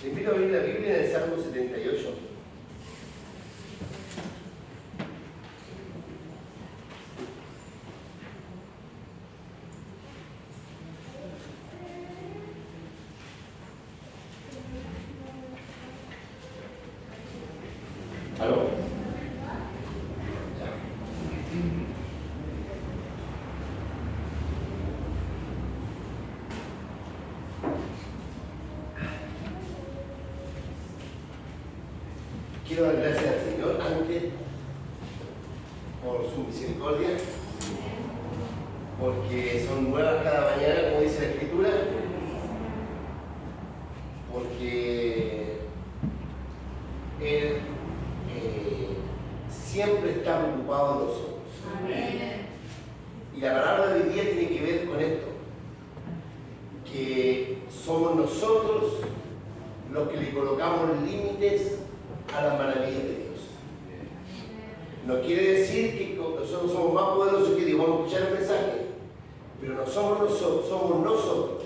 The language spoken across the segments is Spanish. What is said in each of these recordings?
Te invito a abrir la Biblia en el Salmo 78. ¿Aló? Quiero dar gracias al Señor antes por su misericordia, porque son nuevas cada mañana, como dice la Escritura, porque Él siempre está preocupado de nosotros. Amén. Y la palabra de hoy día tiene que ver con esto, que somos nosotros los que le colocamos límites a las maravillas de Dios. No quiere decir que nosotros somos más poderosos que Dios. Vamos a escuchar el mensaje, pero no somos nosotros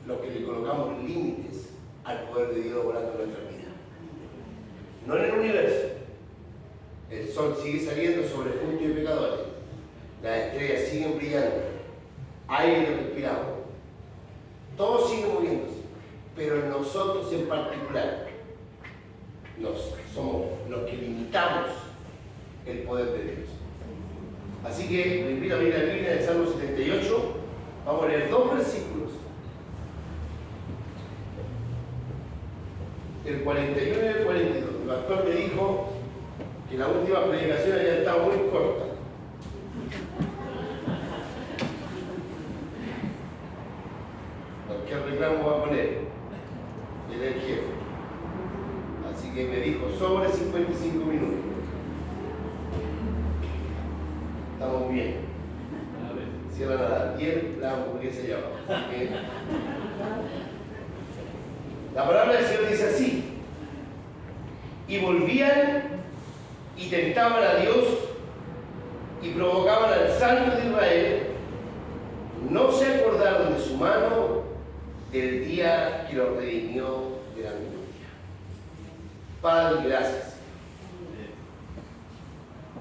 los que le colocamos límites al poder de Dios volando en nuestra vida. No en el universo. El sol sigue saliendo sobre justos y pecadores. Las estrellas siguen brillando. Aire que respiramos. Todo sigue moviéndose. Pero en nosotros en particular, somos los que limitamos el poder de Dios. Así que les invito a abrir la Biblia del Salmo 78. Vamos a leer dos versículos, el 41 y el 42. El pastor me dijo que la última predicación había estado muy corta. ¿Qué reclamo va a poner? Él es el jefe. Así que me dijo sobre 55 minutos. Estamos bien. Cierran a las 10 la hamburguesa ya va. La palabra del Señor dice así: y volvían y tentaban a Dios y provocaban al Santo de Israel. No se acordaron de su mano del día que los redimió de la angustia. Padre, gracias.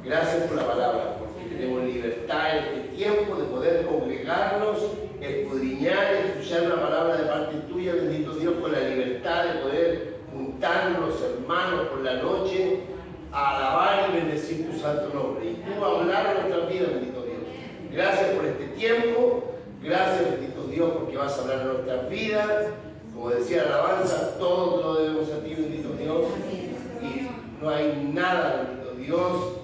Gracias por la palabra, porque tenemos libertad en este tiempo de poder congregarnos, escudriñar y escuchar una palabra de parte tuya, bendito Dios, con la libertad de poder juntarnos los hermanos por la noche a alabar y bendecir tu santo nombre. Y tú hablar a nuestra vida, bendito Dios. Gracias por este tiempo, gracias, bendito Dios, porque vas a hablar a nuestras vidas. Como decía la alabanza, todo te lo debemos a ti, bendito Dios. Y no hay nada, bendito Dios,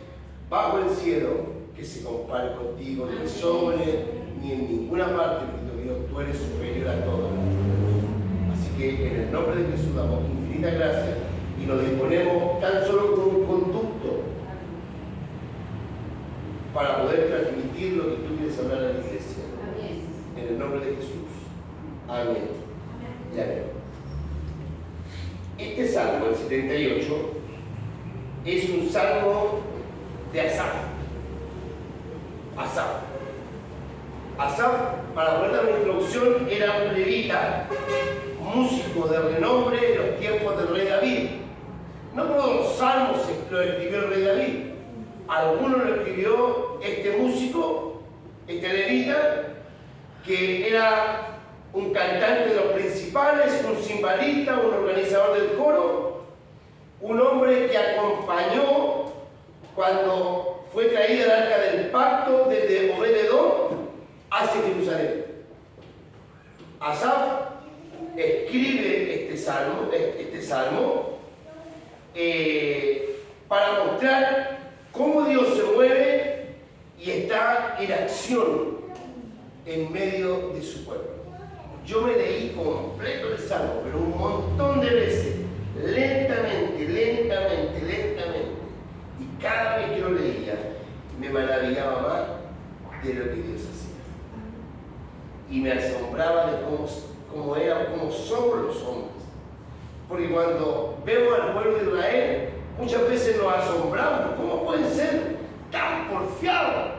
bajo el cielo que se compare contigo, ni en sobre, ni en ninguna parte, bendito Dios. Tú eres superior a todo. Así que en el nombre de Jesús damos infinita gracia y nos disponemos tan solo como un conducto para poder transmitir lo que tú quieres hablar a la iglesia. En el nombre de Jesús. Amén. Y amén. Este salmo, el 78, es un salmo de Asaf. Asaf, para poder dar una introducción, era un levita, músico de renombre en los tiempos del rey David. No todos los salmos lo escribió el rey David. Algunos lo escribió este músico, este levita, que era un cantante de los principales, un cimbalista, un organizador del coro, un hombre que acompañó cuando fue traída el arca del pacto desde Obed-Edom hacia Jerusalén. Asaf escribe este salmo para mostrar cómo Dios se mueve y está en acción en medio de su pueblo. Yo me leí completo el salmo, pero un montón de veces, lentamente. Y cada vez que lo leía, me maravillaba más de lo que Dios hacía. Y me asombraba de cómo somos los hombres. Porque cuando vemos al pueblo de Israel, muchas veces nos asombramos. ¿Cómo pueden ser tan porfiados?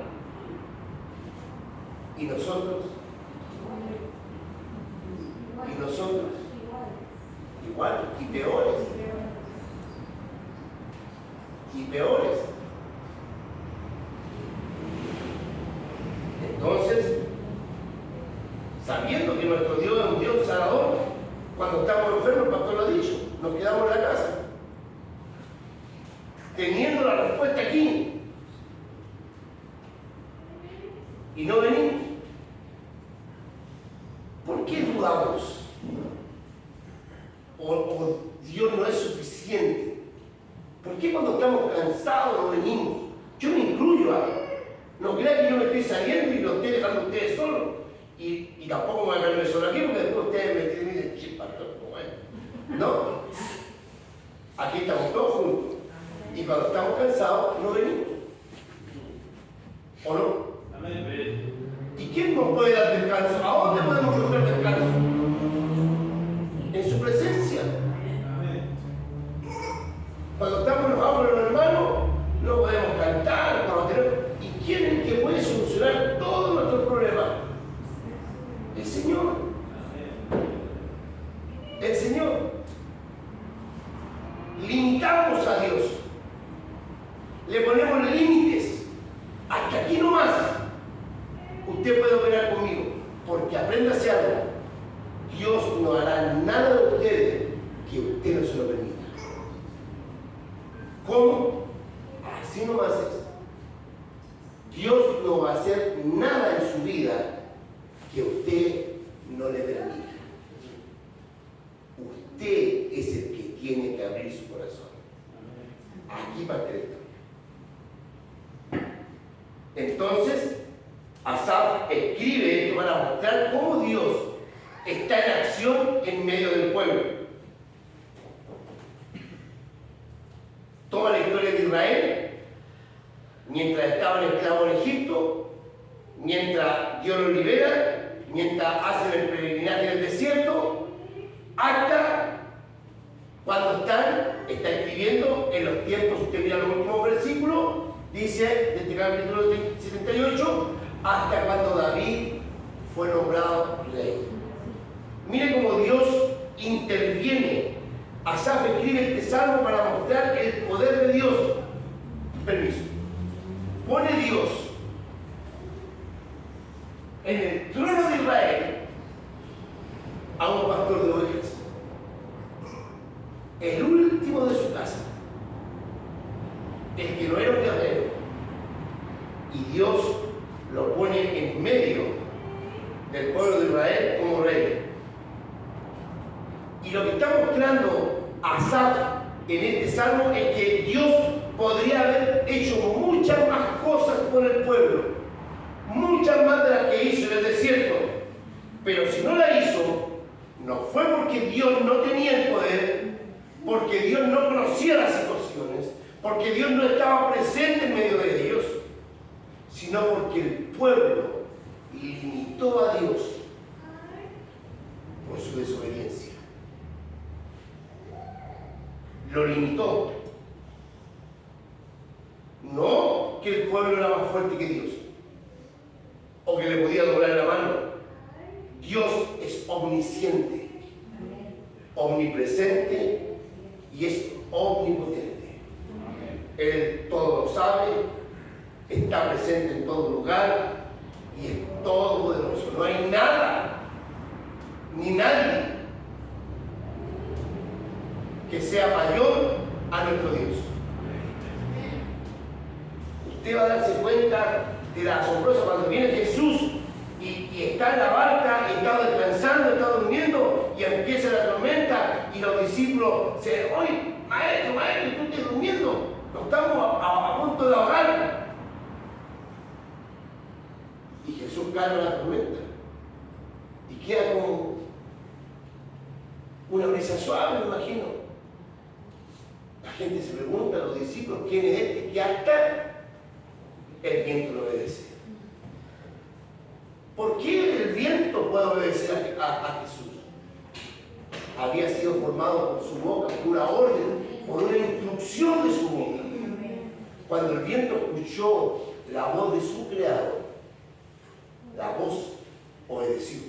Y nosotros, igual y peores. Y peores. Entonces, sabiendo que nuestro Dios es un Dios sanador, cuando estamos enfermos, el pastor lo ha dicho, nos quedamos en la casa. Teniendo la respuesta aquí. Y no venimos. ¿Por qué dudamos? ¿O Dios no es suficiente? ¿Por qué cuando estamos cansados no venimos? Yo me incluyo a... No crean que yo me estoy saliendo y los estoy dejando a ustedes solos. Y tampoco me voy a quedarme solo aquí porque después ustedes me dicen, che, pastor, ¿cómo es? No. Aquí estamos todos juntos. Y cuando estamos cansados, no venimos. ¿O no? ¿Y quién nos puede dar descanso? ¿A dónde podemos buscar descanso? En su presencia. Cuando estamos enojados con los hermanos, no podemos cantar. ¿Y quién es el que puede solucionar todos nuestros problemas? El Señor. El Señor. Limitamos a Dios. Le ponemos límites. Hasta aquí nomás. Usted puede operar conmigo. Porque apréndase algo. Dios no hará nada de ustedes que usted no se lo permita. ¿Cómo? Así nomás es. Dios no va a hacer nada en su vida que usted no le permita. Usted es el que tiene que abrir su corazón. Aquí parte esto. Entonces, Asaf escribe esto para mostrar cómo Dios está en acción en medio del pueblo. Toma la historia de Israel, mientras estaban esclavos en Egipto, mientras Dios los libera, mientras hacen el peregrinaje en el desierto, hasta cuando está escribiendo en los tiempos. Usted mira los últimos versículos, dice, de este capítulo 78, hasta cuando David fue nombrado rey. Mire cómo Dios interviene. Asaf escribe este salmo para mostrar el poder de Dios. Permiso. Pone Dios en el trono de Israel a un pastor de ovejas, el último de su casa, el que no era un guerrero, y Dios lo pone en medio del pueblo de Israel como rey. Y lo que está mostrando Asaf en este salmo es que Dios podría haber hecho muchas más cosas por el pueblo, muchas más de las que hizo en el desierto, pero si no la hizo, no fue porque Dios no tenía el poder, porque Dios no conocía las situaciones, porque Dios no estaba presente en medio de ellos, sino porque el pueblo limitó a Dios por su desobediencia. Lo limitó. No que el pueblo era más fuerte que Dios o que le podía doblar la mano. Dios es omnisciente, omnipresente y es omnipotente. Él todo lo sabe, está presente en todo lugar y es todopoderoso. No hay nada ni nadie que sea mayor a nuestro Dios. Usted va a darse cuenta de la asombrosa cuando viene Jesús y está en la barca, y está descansando, está durmiendo y empieza la tormenta y los discípulos se dicen, oye, maestro, tú estás durmiendo, nos estamos a punto de ahogar. Y Jesús calma la tormenta y queda como una brisa suave, me imagino. La gente se pregunta a los discípulos, ¿quién es este que hasta el viento lo obedece? ¿Por qué el viento puede obedecer a Jesús? Había sido formado por su boca, por una orden, por una instrucción de su boca. Cuando el viento escuchó la voz de su creador, la voz obedeció.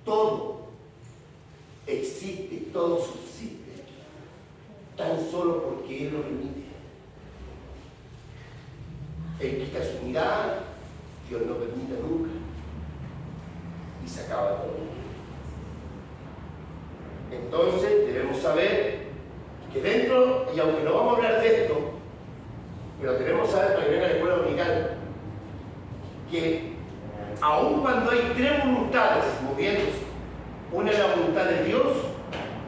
Todo existe, todo subsiste, tan solo porque Él lo permite. Él quita su mirada, Dios no permite nunca, y se acaba todo. Entonces debemos saber que dentro, y aunque no vamos a hablar de esto, pero debemos saber para que venga a la escuela dominical, que aun cuando hay tres voluntades moviéndose, una es la voluntad de Dios,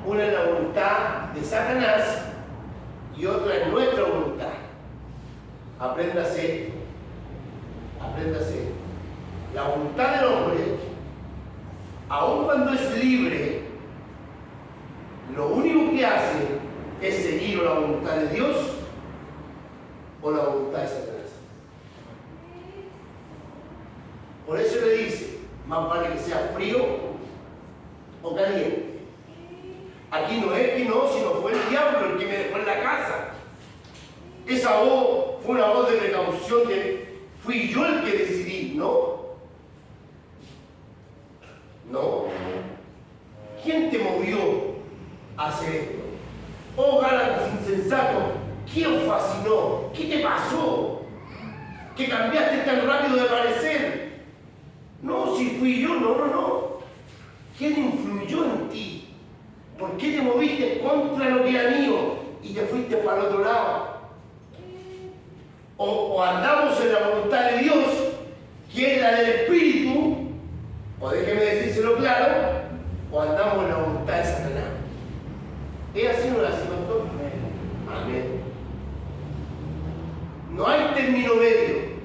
una es la voluntad de Satanás y otra es nuestra voluntad. Apréndase esto, apréndase. La voluntad del hombre, aun cuando es libre, lo único que hace es seguir la voluntad de Dios o la voluntad de Satanás. Por eso le dice, más vale que sea frío o caliente. Aquí no es que no, sino fue el diablo el que me dejó en la casa. Esa voz fue una voz de precaución que fui yo el que decidí, ¿no? No. ¿Quién te movió a hacer esto? Oh, Gálatas insensato, ¿quién fascinó? ¿Qué te pasó? ¿Que cambiaste tan rápido de parecer? No, si fui yo, no. ¿Quién influyó en ti? ¿Por qué te moviste contra lo que era mío y te fuiste para el otro lado? O andamos en la voluntad de Dios, que es la del Espíritu, o déjeme decírselo claro, o andamos en la voluntad de Satanás. ¿Es así o no es así, pastor? Amén. No hay término medio.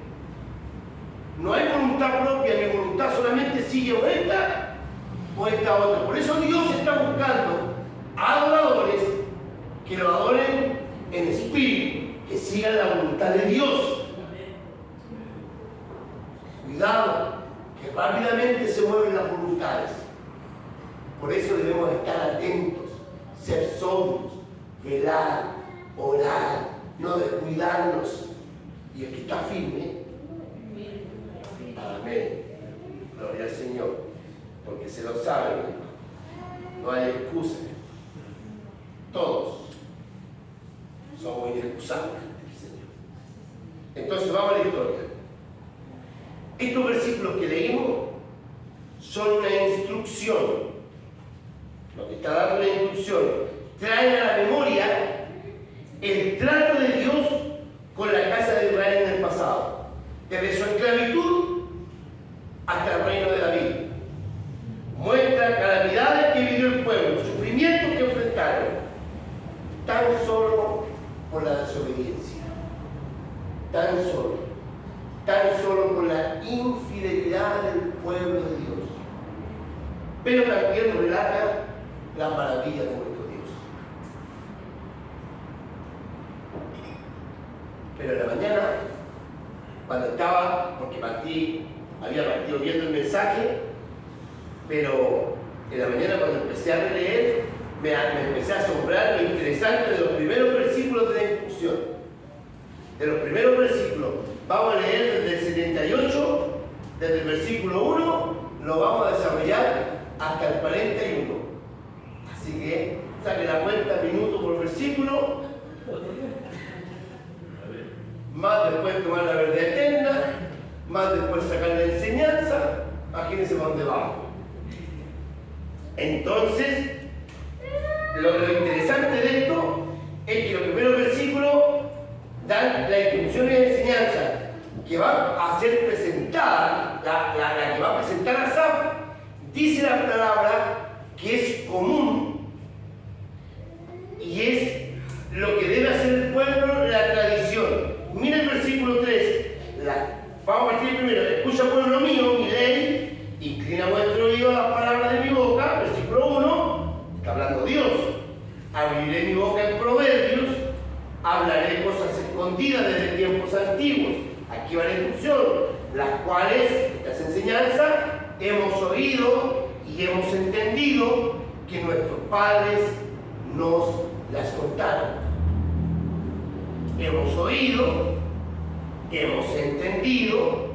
No hay voluntad propia, mi voluntad solamente sigue o esta otra. Por eso Dios está buscando adoradores que lo adoren en espíritu, que sigan la voluntad de Dios. Cuidado, que rápidamente se mueven las voluntades. Por eso debemos estar atentos, ser sobrios, velar, orar, no descuidarnos. Y el que está firme, amén. Gloria al Señor. Porque se lo saben. No hay excusa. Todos somos inexcusables ante el Señor. Entonces vamos a la historia. Estos versículos que leímos son una instrucción. Lo que está dando una instrucción. Traen a la memoria el trato de Dios con la casa de Israel en el pasado. Desde su esclavitud hasta el reino de David. Muestra calamidades que vivió el pueblo, sufrimientos que enfrentaron, tan solo por la desobediencia, tan solo por la infidelidad del pueblo de Dios. Pero también relata la maravilla de nuestro Dios. Pero en la mañana, cuando estaba, porque había partido viendo el mensaje, pero en la mañana cuando empecé a releer, me empecé a asombrar lo interesante de los primeros versículos de la instrucción. De los primeros versículos, vamos a leer desde el 78, desde el versículo 1, lo vamos a desarrollar hasta el 41. Así que saque la cuenta minuto por versículo, más después tomar la verdad eterna, más después sacar la enseñanza. Imagínense para dónde vamos. Entonces, lo interesante de esto es que los primeros versículos dan la instrucción y la enseñanza que va a ser presentada, la que va a presentar Asaf, dice la palabra que es común y es lo que debe hacer el pueblo, la tradición. Mira el versículo 3. Vamos a partir primero. Escucha, pueblo mío, mi ley, inclina vuestro oído a las palabras de mi boca. Versículo 1, está hablando Dios. Abriré mi boca en proverbios, hablaré cosas escondidas desde tiempos antiguos. Aquí va la instrucción, las cuales, estas enseñanzas, hemos oído y hemos entendido que nuestros padres nos las contaron. Hemos oído, hemos entendido,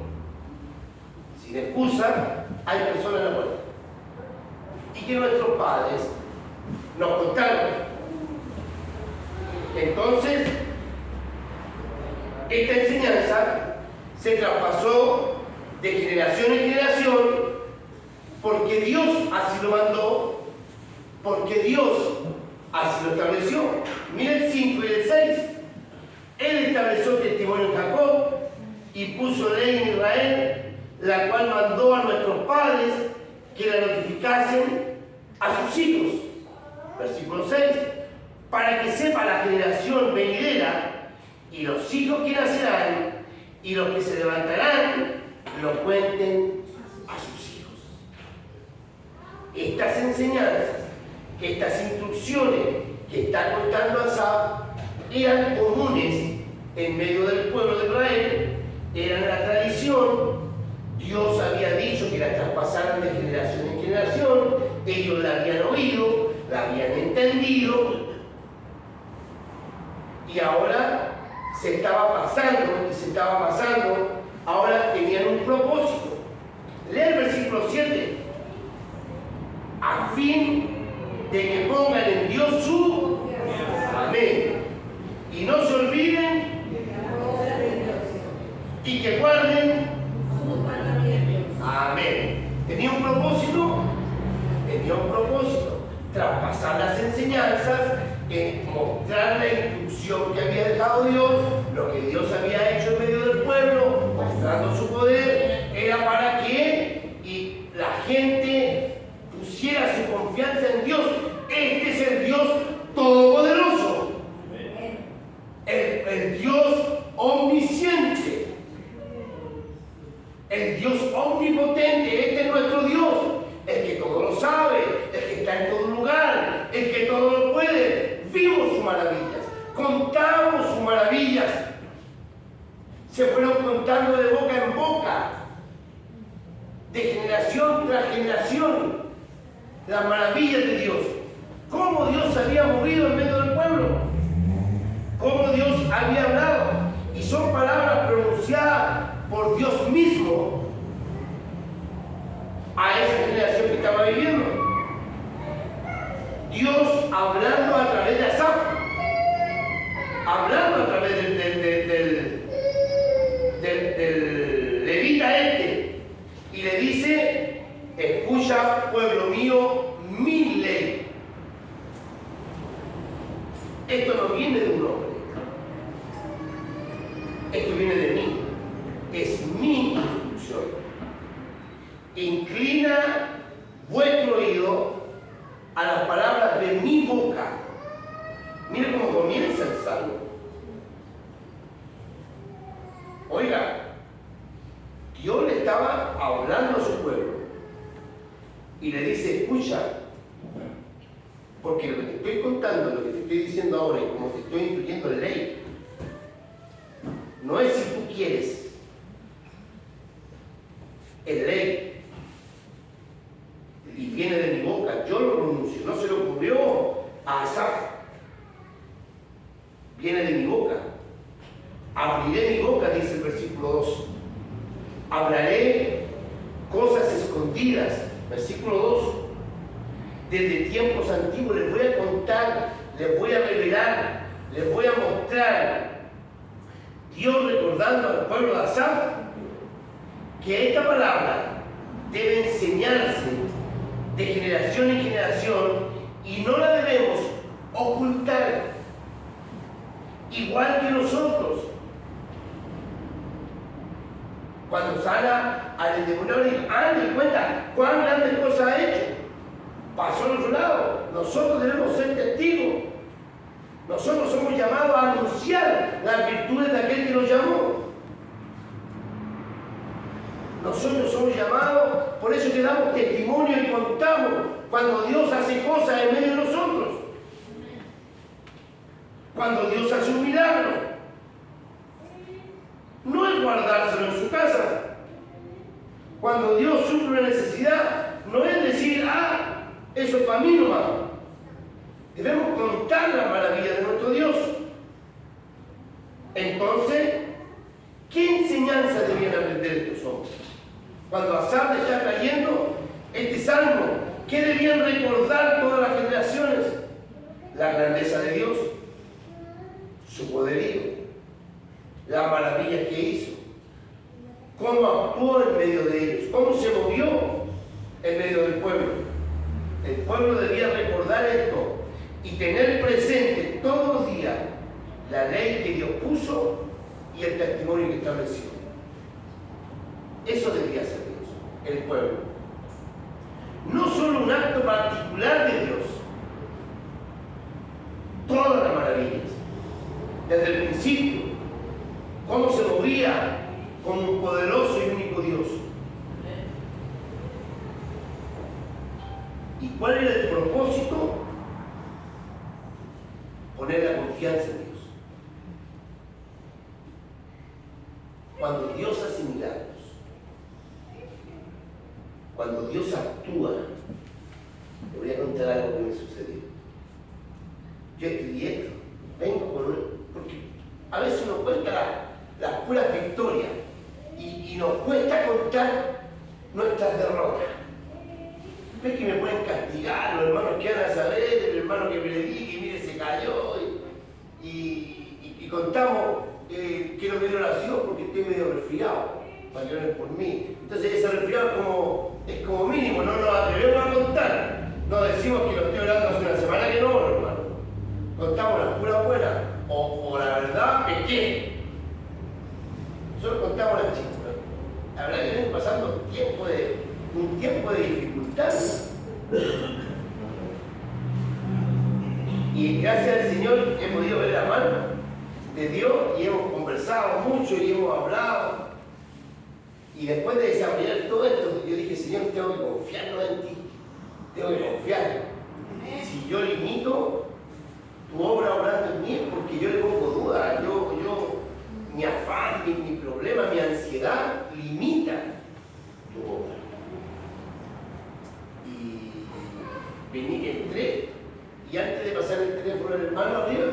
sin excusa, hay personas en la puerta. Y que nuestros padres nos contaron. Entonces, esta enseñanza se traspasó de generación en generación porque Dios así lo mandó, porque Dios así lo estableció. Mira el 5 y el 6. Él estableció testimonio en Jacob y puso ley en Israel, la cual mandó a nuestros padres que la notificasen a sus hijos. Versículo 6. Para que sepa la generación venidera y los hijos que nacerán y los que se levantarán, lo cuenten a sus hijos. Estas enseñanzas, estas instrucciones que está contando Asaf, eran comunes en medio del pueblo de Israel, eran la tradición. Dios había dicho que la traspasaran de generación en generación, ellos la habían oído, la habían entendido, y ahora se estaba pasando, ahora tenían un propósito. Lee el versículo 7. A fin de que pongan en Dios su amén. Y no se olviden y que guarden amén. Tenía un propósito, traspasar las enseñanzas, mostrar la instrucción que había dejado Dios, lo que Dios había hecho en medio del pueblo, mostrando su poder, era para que la gente pusiera su confianza en Dios. Este es el Dios todopoderoso, el Dios omnisciente, el Dios omnipotente. Este es nuestro Dios, el que todo lo sabe, el que está en todo lugar, el que todo lo puede. Vimos sus maravillas, contamos sus maravillas, se fueron contando de boca en boca, de generación tras generación, las maravillas de Dios, cómo Dios había movido en medio del pueblo, cómo Dios había hablado, y son palabras pronunciadas por Dios mismo a esa generación que estaba viviendo. Dios hablando a través de Asaf, hablando a través del levita este, y le dice: escucha, pueblo mío, mi ley. Esto no viene de un hombre, esto viene de mí, es mi instrucción. Inclina vuestro oído a las palabras de mi boca. Mire cómo comienza el salmo. Oiga, Dios le estaba hablando a su pueblo y le dice: escucha, porque lo que te estoy contando, lo que te estoy diciendo ahora y como te estoy instruyendo en ley, no es si tú quieres, es ley. Y viene de mi boca, yo lo pronuncio, no se le ocurrió a Asaf, viene de mi boca. Abriré mi boca, dice el versículo 2. Hablaré cosas escondidas, versículo 2. Desde tiempos antiguos les voy a contar, les voy a revelar, les voy a mostrar. Dios recordando al pueblo de Asaf que esta palabra debe enseñarse de generación en generación y no la debemos ocultar, igual que nosotros. Cuando sana al endemoniado, le dice: ande y cuenta cuán grandes cosas ha hecho. Pasó a nuestro lado. Nosotros debemos ser testigos. Nosotros somos llamados a anunciar las virtudes de aquel que nos llamó. Nosotros somos llamados, por eso que damos testimonio y contamos cuando Dios hace cosas en medio de nosotros. Cuando Dios hace un milagro. No es guardárselo en su casa. Cuando Dios suple una necesidad, no es decir: ah, eso es para mí nomás. Debemos contar la maravilla de nuestro Dios. Entonces, ¿qué enseñanza debían aprender estos hombres? Cuando Asaf le está trayendo este salmo, ¿qué debían recordar todas las generaciones? la grandeza de Dios, su poderío, las maravillas que hizo, cómo actuó en medio de ellos, cómo se movió en medio del pueblo. El pueblo debía recordar esto y tener presente todos los días la ley que Dios puso y el testimonio que estableció. Eso debía hacer Dios, el pueblo. No solo un acto particular de Dios, todas las maravillas, desde el principio, cómo se movía como un poderoso y único Dios. ¿Y cuál era el propósito? Poner la confianza en Dios. Cuando Dios hace milagros, cuando Dios actúa, te voy a contar algo que me sucedió. Yo estudié esto, vengo porque a veces nos cuesta las puras victorias y nos cuesta contar nuestras derrotas. Ves que me pueden castigar, los hermanos que van a saber, el hermano que predique, mire, se cayó y contamos que no quiero oración porque estoy medio resfriado, para que oren por mí. Entonces ese resfriado es como mínimo, no nos atrevemos a contar. No decimos que lo estoy orando hace una semana que no, hermano. Contamos las puras buenas, o la verdad, pequeña. Solo contamos las chispas. La verdad que vienen pasando un tiempo de dificultad. Y gracias al Señor he podido ver la mano de Dios y hemos conversado mucho y hemos hablado. Y después de desarrollar todo esto, yo dije, Señor, tengo que confiar en ti. Tengo que confiar. Si yo limito tu obra obrando en mí es porque yo le pongo duda. Mi afán, mi problema, mi ansiedad limita tu obra. Y vení, entré, y antes de pasar el teléfono al hermano arriba,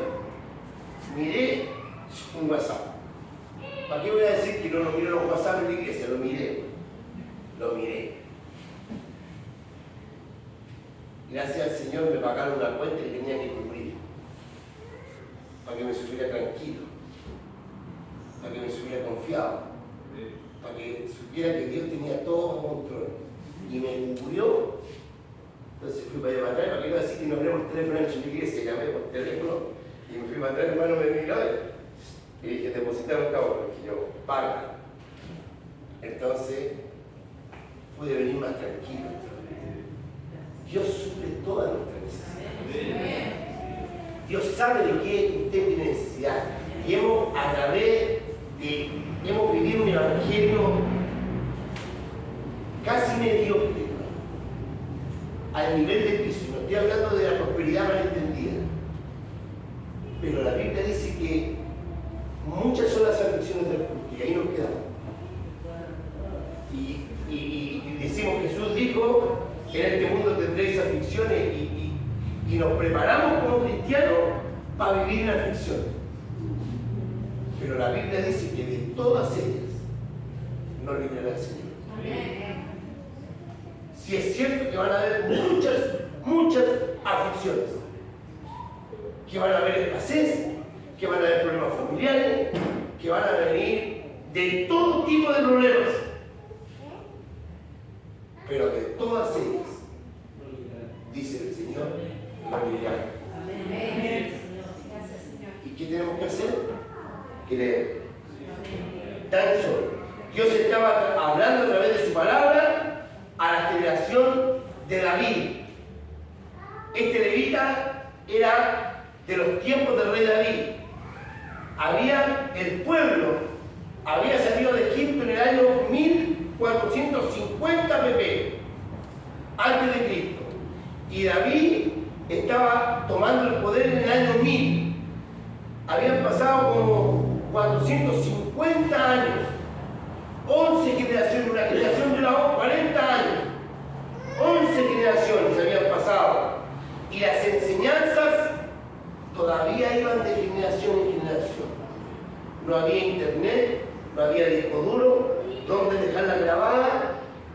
miré un WhatsApp. ¿Para qué voy a decir que no lo miro los WhatsApp en la iglesia? Lo miré. Gracias al Señor me pagaron una cuenta que tenía que cubrir, para que me supiera tranquilo, para que me supiera confiado, para que supiera que Dios tenía todo bajo control y me cubrió. Entonces fui para allá atrás, para que no decir que no abrimos el teléfono en la iglesia, llamé por teléfono y me fui para atrás, hermano me miró y dije, depositar un cabo, porque yo paga. Entonces pude venir más tranquilo. Dios suple todas nuestras necesidades. Dios sabe de qué usted tiene necesidad. Y hemos vivido un evangelio casi mediocre, al nivel de piso. No estoy hablando de la prosperidad malentendida. Pero la Biblia dice que muchas son las aflicciones del justo, y ahí nos quedamos. Y decimos, Jesús dijo, en este mundo tendréis aflicciones, y nos preparamos como cristianos para vivir en aflicción. Pero la Biblia dice que de todas ellas nos librará el Señor. Amén. Si es cierto que van a haber muchas aflicciones, que van a haber escasez, que van a haber problemas familiares, que van a venir de todo tipo de problemas, pero de todas ellas, dice el Señor, nos librará. ¿Y qué tenemos que hacer? Creer. Tan solo. Dios estaba hablando a través de su palabra a la generación de David. Este levita era de los tiempos del rey David. El pueblo había salido de Egipto en el año 1450 PP antes de Cristo. Y David estaba tomando el poder en el año 1000. Habían pasado como 450 años, 11 generaciones, una generación duraba 40 años, 11 generaciones habían pasado, y las enseñanzas todavía iban de generación en generación. No había internet, no había disco duro, donde dejarla grabada.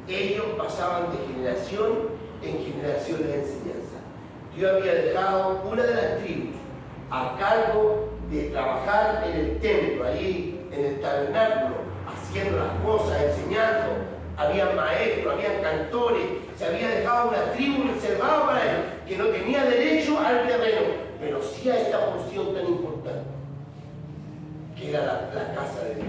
Ellos pasaban de generación en generación de enseñanza. Dios había dejado una de las tribus a cargo de trabajar en el templo, ahí en el tabernáculo, haciendo las cosas, enseñando. Había maestros, había cantores, se había dejado una tribu reservada para él, que no tenía derecho al terreno, pero sí a esta porción tan importante, que era la casa de Dios.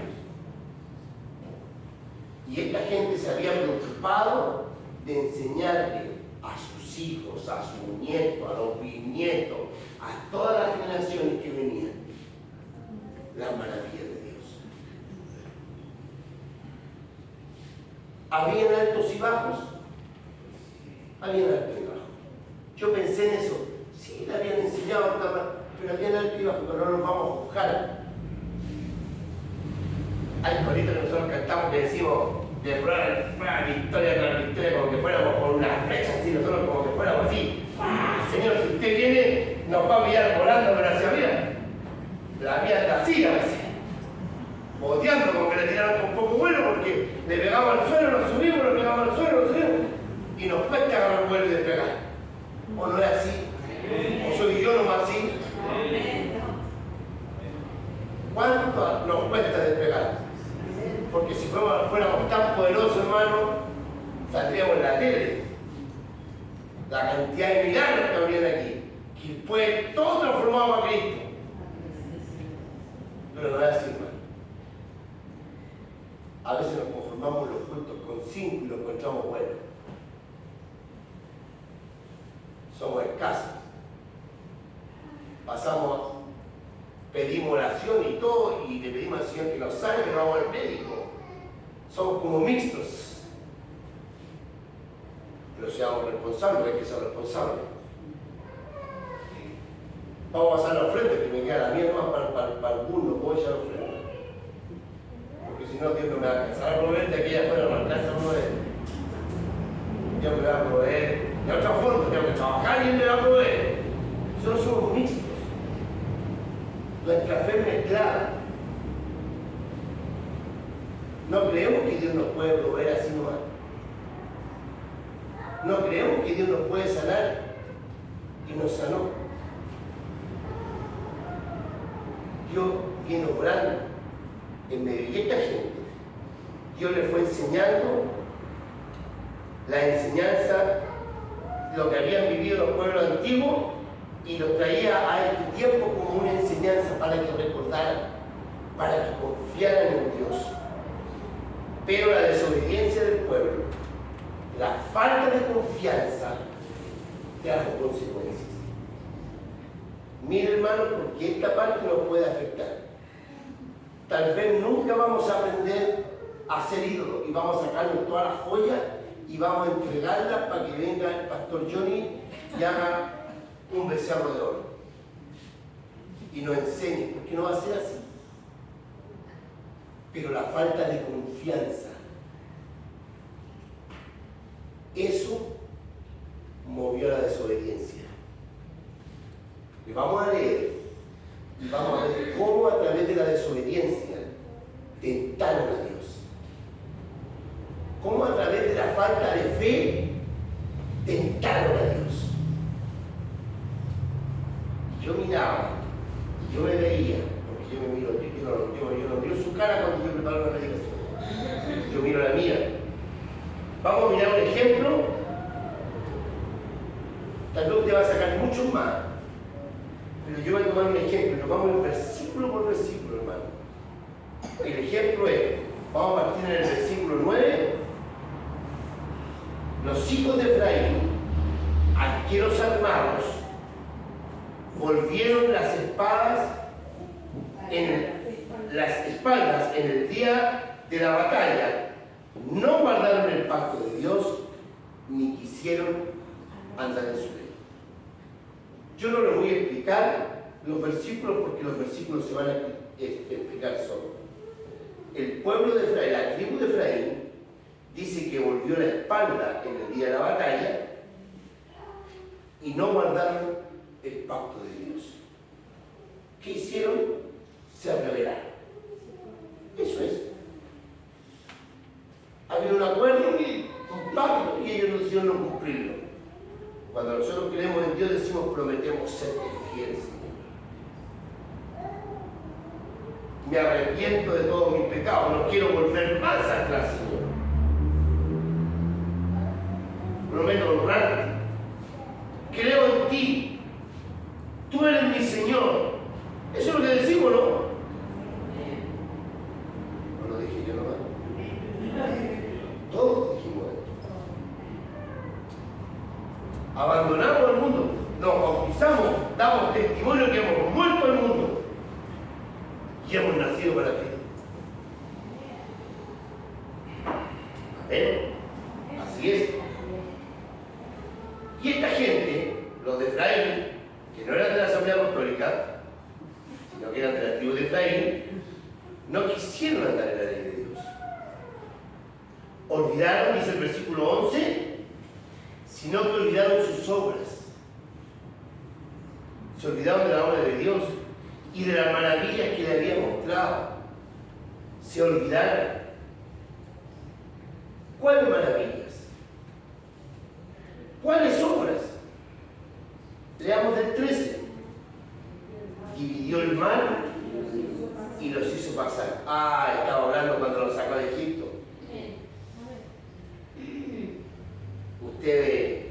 Y esta gente se había preocupado de enseñarle a sus hijos, a sus nietos, a los bisnietos, a todas las generaciones que venían, la maravilla de Dios. ¿Habían altos y bajos? Habían altos y bajos. Yo pensé en eso. Sí, le habían enseñado, pero habían altos y bajos, pero no nos vamos a juzgar. Hay coritos que nosotros cantamos que decimos de prueba victoria tras victoria, como que fuéramos con una flecha así, nosotros como que fuéramos así. ¡Ah, Señor, si usted viene, nos va a pillar volando pero hacia arriba! La mía está así a veces, boteando, como que le tiraron con poco vuelo, porque le pegamos al suelo, nos subimos, le pegamos al suelo, nos subimos, y nos cuesta agarrar vuelo y despegar. ¿O no es así? ¿O soy yo nomás así? ¿Cuánto nos cuesta despegar? Porque si fuéramos tan poderosos, hermano, saldríamos en la tele. La cantidad de milagros que habrían aquí, que después todo transformado a Cristo. Pero no es así, hermano. A veces nos conformamos los cultos con 5 y lo encontramos bueno. Somos escasos. Pedimos oración y todo, y le pedimos al Señor que nos sane, que vamos al médico. Somos como mixtos. Pero seamos responsables, hay que ser responsables. Vamos a pasar la ofrenda, que me queda la mía más para algunos, voy a echar la ofrenda. Porque si no, Dios no me va a alcanzar a proveer, de aquella afuera no alcanza a proveer. Dios me va a proveer de otra forma, tengo que trabajar y Él me va a proveer. Nosotros somos mixtos. Nuestra fe mezclada. No creemos que Dios nos puede proveer así nomás. No creemos que Dios nos puede sanar y nos sanó. Dios viene obrando en medio de esta gente. Dios le fue enseñando la enseñanza, lo que habían vivido los pueblos antiguos, y lo traía a este tiempo como una enseñanza para que recordaran, para que confiaran en Dios. Pero la desobediencia del pueblo, la falta de confianza, trajo consecuencias. Mire, hermano, porque esta parte nos puede afectar. Tal vez nunca vamos a aprender a ser ídolos y vamos a sacarnos todas las joyas y vamos a entregarlas para que venga el pastor Johnny y haga un becerro de oro y nos enseñe, porque no va a ser así. Pero la falta de confianza, eso movió la desobediencia. Y vamos a leer y vamos a ver cómo a través de la desobediencia tentaron a Dios, cómo a través de la falta de fe tentaron a Dios. Yo miraba, y yo me veía, porque yo me miro, yo no miro su cara cuando yo preparo una predicación. Yo miro la mía. Vamos a mirar un ejemplo. Tal vez usted va a sacar muchos más. Pero yo voy a tomar un ejemplo. Nos vamos a ir versículo por versículo, hermano. El ejemplo es, vamos a partir en el versículo 9. Los hijos de Efraín, arqueros armados, volvieron las espaldas en el día de la batalla, no guardaron el pacto de Dios, ni quisieron andar en su ley. Yo no les voy a explicar los versículos porque los versículos se van a explicar solos. El pueblo de Efraín, la tribu de Efraín, dice que volvió la espalda en el día de la batalla y no guardaron el pacto de Dios. ¿Qué hicieron? Se rebelaron. Eso es. Había un acuerdo, un pacto, y ellos decidieron no cumplirlo. Cuando nosotros creemos en Dios, decimos, prometemos ser fieles, Señor. Me arrepiento de todos mis pecados, no quiero volver más atrás, Señor. Prometo honrarte. Creo en ti. Tú eres mi Señor. Eso es lo que decimos, ¿no? No lo dije yo nomás. Todos dijimos esto. Abandonamos el mundo, nos bautizamos, damos testimonio que hemos muerto al mundo y hemos nacido para ti. Amén. Así es. Y esta gente, los de Efraín, que no eran de la Asamblea Apostólica, sino que eran de la tribu de Efraín, no quisieron andar en la ley de Dios. Olvidaron, dice el versículo 11, sino que olvidaron sus obras. Se olvidaron de la obra de Dios y de las maravillas que le había mostrado. Se olvidaron. ¿Cuáles maravillas? ¿Cuáles obras? Leamos del 13. Dividió el mar y los hizo pasar. Ah, estaba hablando cuando los sacó de Egipto. Ustedes,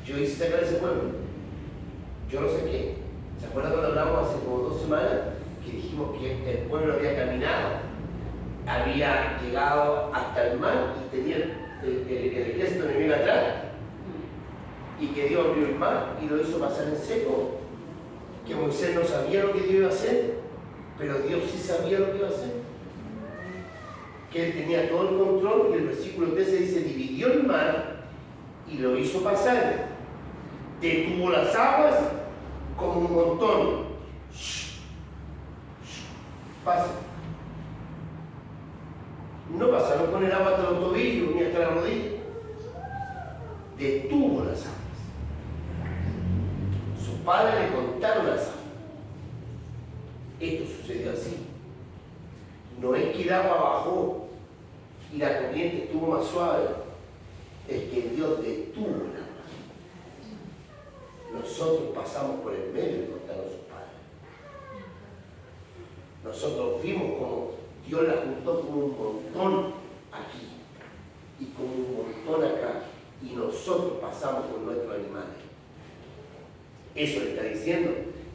yo hice sacar ese pueblo. Yo no sé qué. ¿Se acuerdan cuando hablamos hace como 2 semanas? Que dijimos que el pueblo había caminado, había llegado hasta el mar y tenía el ejército enemigo atrás. Y que Dios abrió el mar y lo hizo pasar en seco. Que Moisés no sabía lo que Dios iba a hacer, pero Dios sí sabía lo que iba a hacer. Que él tenía todo el control y el versículo 13 dice, dividió el mar y lo hizo pasar. Detuvo las aguas como un montón. Pasa. No pasaron con el agua hasta los tobillos ni hasta la rodilla. Detuvo las aguas. Sus padres le contaron las aguas. Esto sucedió así. No es que el agua bajó y la corriente estuvo más suave, es que Dios detuvo el agua. Nosotros pasamos por el medio de contaron sus padres. Nosotros vimos como Dios la juntó como un montón aquí y como un montón acá, y nosotros pasamos por nuestros animales. Eso le está diciendo.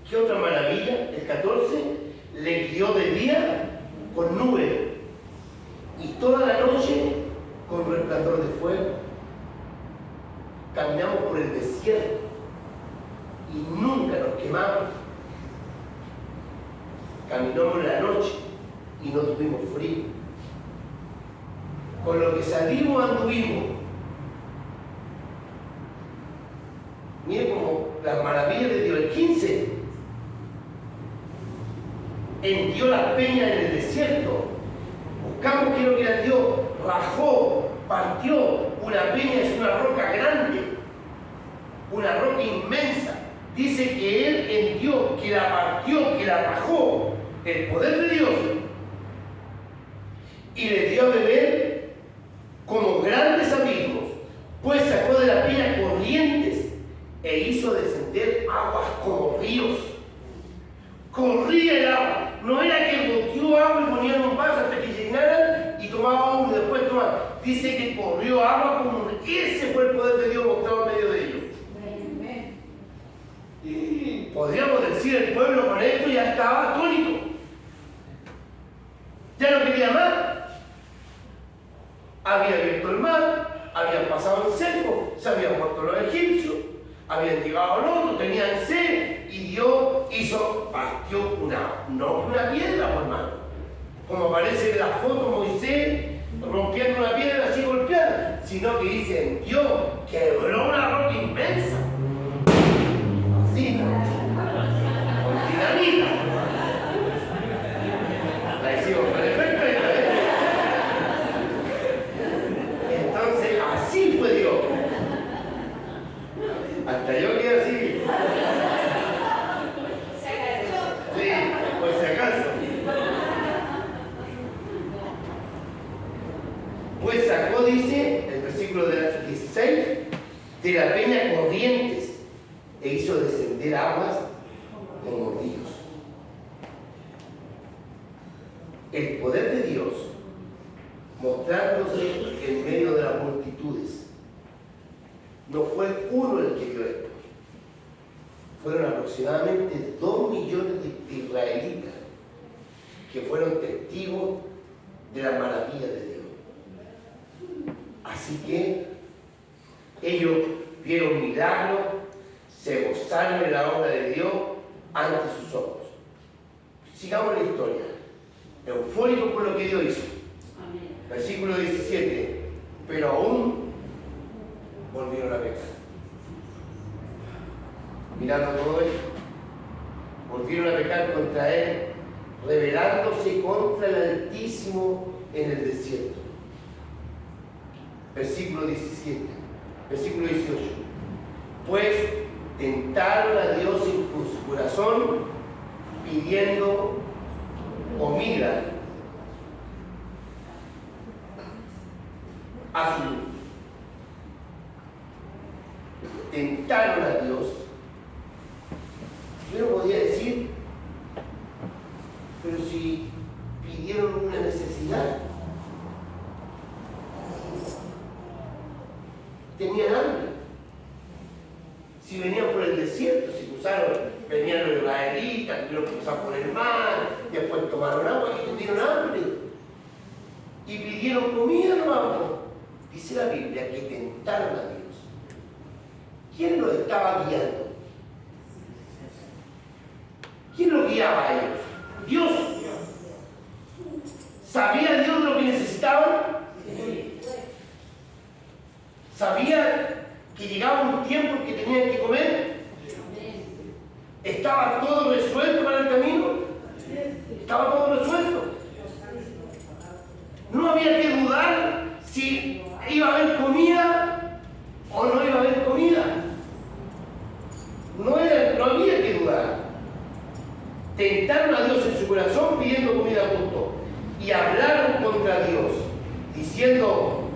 ¿Qué otra maravilla? El 14, le guió de día con nube y toda la noche con resplandor de fuego. Caminamos por el desierto y nunca nos quemamos. Caminamos en la noche y no tuvimos frío. Con lo que salimos anduvimos. Miren como las maravillas de Dios. El 15 hendió las peñas en el desierto. Buscamos que lo que era Dios. Rajó, partió. Una peña es una roca grande, una roca inmensa. Dice que Él hendió, que la partió, que la rajó. El poder de Dios. Y le dio a beber como grandes abismos, pues sacó de la peña corrientes e hizo descender aguas como ríos. Corría el agua. No era que boteó agua y ponía en un vaso hasta que llenaran y tomaba uno y después tomaba. Dice que corrió agua como un río. Ese fue el poder de Dios mostrado en medio de ellos. Y podríamos decir, el pueblo con esto ya estaba atónito. Ya no quería más. Había abierto el mar, habían pasado en seco, se habían muerto los egipcios, habían llegado al otro, tenían sed, y Dios partió no una piedra, por mano. Como aparece en la foto Moisés rompiendo una piedra así golpeada, sino que dice, Dios quebró una roca inmensa. Así, con dinamita. La hicimos perfecta esta vez. Entonces, así fue Dios. Hasta yo quedé así. Sí, por si acaso. Pues sacó, dice, el versículo 16, de la peña corrientes e hizo descender aguas como ríos. El poder de Dios mostrándose en medio de las multitudes. No fue uno el que vio esto. Fueron aproximadamente 2 millones de israelitas que fueron testigos de la maravilla de Dios. Así que ellos vieron milagros, se gozaron en la obra de Dios ante sus ojos. Sigamos la historia. Eufóricos por lo que Dios hizo. Amén. Versículo 17. Pero aún volvieron a pecar. Mirando todo esto, volvieron a pecar contra Él, rebelándose contra el Altísimo en el desierto. Versículo 17. Versículo 18. Pues tentaron a Dios en su corazón, pidiendo comida a su luz. Tentaron a Dios. Yo no podía decir, pero si pidieron una necesidad, tenían hambre. Si venían por el desierto, si cruzaron, venían los israelitas, tuvieron que cruzar por el mar, después tomaron agua y tuvieron hambre. Y pidieron comida, no. Dice la Biblia que tentaron a Dios. ¿Quién los estaba guiando? ¿Quién los guiaba a ellos? Dios. ¿Sabía Dios lo que necesitaban? ¿Sabía que llegaba un tiempo en que tenían que comer? ¿Estaba todo resuelto para el camino? ¿Estaba todo resuelto? No había que dudar si iba a haber comida o no iba a haber comida. No había que dudar. Tentaron a Dios en su corazón pidiendo comida justo y hablaron contra Dios diciendo,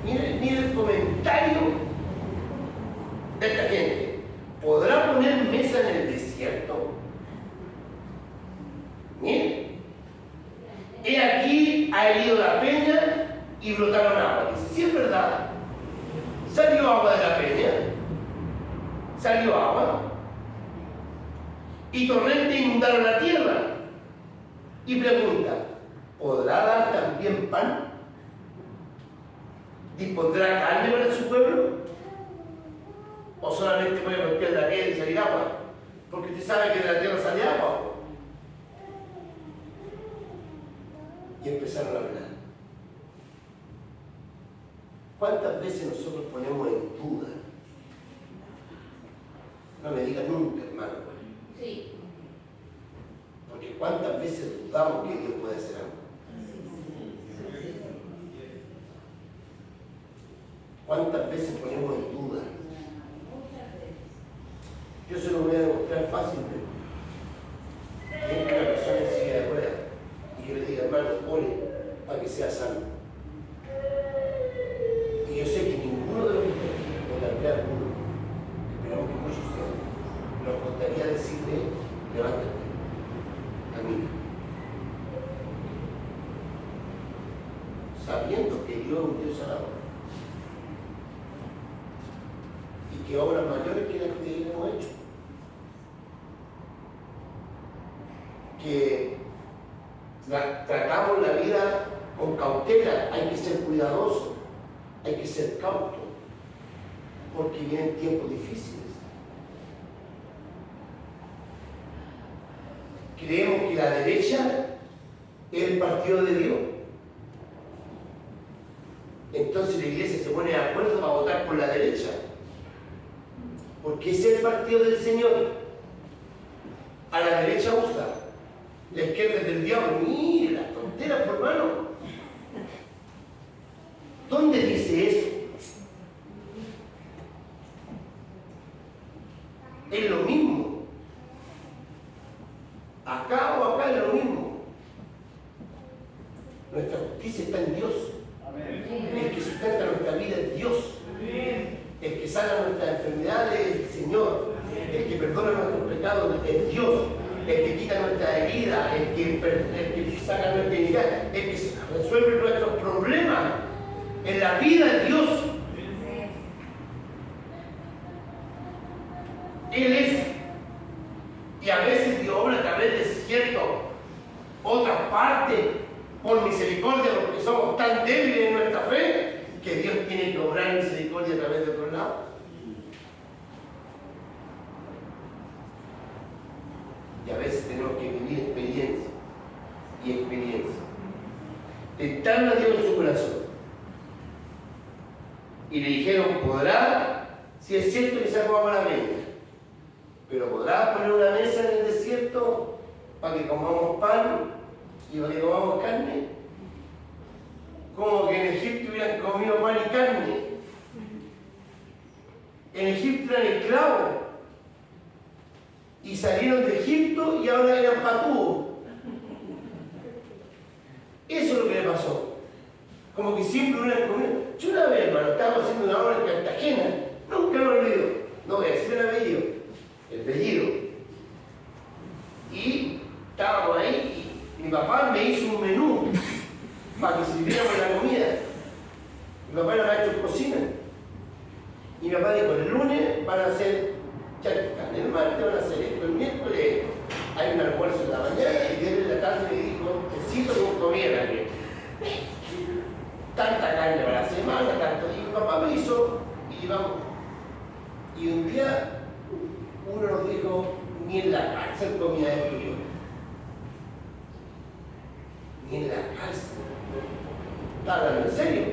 mire el comentario de esta gente, ¿podrá poner mesa en el desierto? Mire, he aquí ha herido la peña y brotaron agua. Dice, sí es verdad, salió agua de la peña, salió agua y torrentes inundaron la tierra. Y pregunta, ¿podrá dar también pan? ¿Dispondrá carne para su pueblo? ¿O solamente puede golpear la tierra y salir agua? Porque usted sabe que de la tierra sale agua. Y empezaron a hablar. ¿Cuántas veces nosotros ponemos en duda? No me diga nunca, hermano. Sí. Porque ¿cuántas veces dudamos que Dios puede hacer algo? ¿Cuántas veces ponemos en duda? Yo se lo voy a demostrar fácilmente. Quiero que una persona en silla de ruedas y yo le diga, hermano, ore para que sea sano. Y yo sé que ninguno de los que o tal vez alguno, esperamos que muchos sean, nos gustaría decirle, levántate, camina. Sabiendo que Dios es un Dios sanador. Y que obras mayores que las que hemos hecho. Que tratamos la vida con cautela, hay que ser cuidadoso, hay que ser cauto, porque vienen tiempos difíciles. Creemos que la derecha es el partido de Dios. Entonces la iglesia se pone de acuerdo para votar por la derecha, porque es el partido del Señor. A la derecha usa, la izquierda es del diablo. Mire las tonteras, por hermano. ¿Dónde dice eso? Es lo mismo. Acá o acá es lo mismo. Nuestra justicia está en Dios. El que sustenta nuestra vida es Dios. El que sana nuestras enfermedades es el Señor. El que perdona nuestros pecados es Dios. El que quita nuestra herida, el que saca nuestra iniquidad, el que resuelve nuestros problemas en la vida de Dios. Él es. Y a veces Dios obra a través de otra parte, por misericordia, porque somos tan débiles en nuestra fe, que Dios tiene que obrar misericordia a través de otro lado. Y a veces tenemos que vivir experiencia y experiencia. Tentaron a Dios en su corazón. Y le dijeron, ¿podrá? Si es cierto que se acababa la leña, pero ¿podrá poner una mesa en el desierto para que comamos pan y para que comamos carne? Como que en Egipto hubieran comido pan y carne. En Egipto eran esclavos. Y salieron de Egipto y ahora eran patúos. Eso es lo que le pasó. Como que siempre hubieran comido. Yo una vez, hermano, estábamos haciendo una obra en Cartagena. Nunca lo olvido. No voy a decir el apellido. El apellido. Y estábamos ahí y mi papá me hizo un menú para que sirviéramos la comida. Mi papá no ha hecho cocina. Y mi papá dijo, el lunes van a hacer charcas, el martes van a hacer esto, el miércoles hay un almuerzo en la mañana y desde la tarde me dijo, necesito que comiera bien. Tanta carne para la semana, tanto. Y mi papá me hizo y vamos. Y un día uno nos dijo, ni en la cárcel comía esto yo. Ni en la cárcel. ¿Está hablando en serio?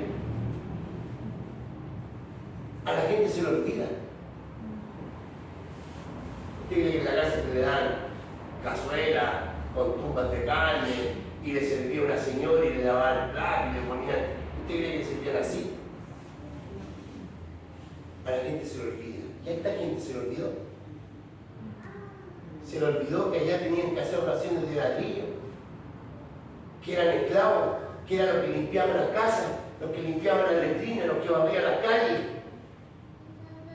A la gente se le olvida. ¿Usted cree que en la cárcel le dan cazuela con tumbas de carne y le servía una señora y le daba el plato y le ponían? ¿Usted cree que servían así? A la gente se le olvida. ¿Y a esta gente se le olvidó? Se le olvidó que allá tenían que hacer oraciones de ladrillo, que eran esclavos, que eran los que limpiaban las casas, los que limpiaban las letrinas, los que barrían las calles,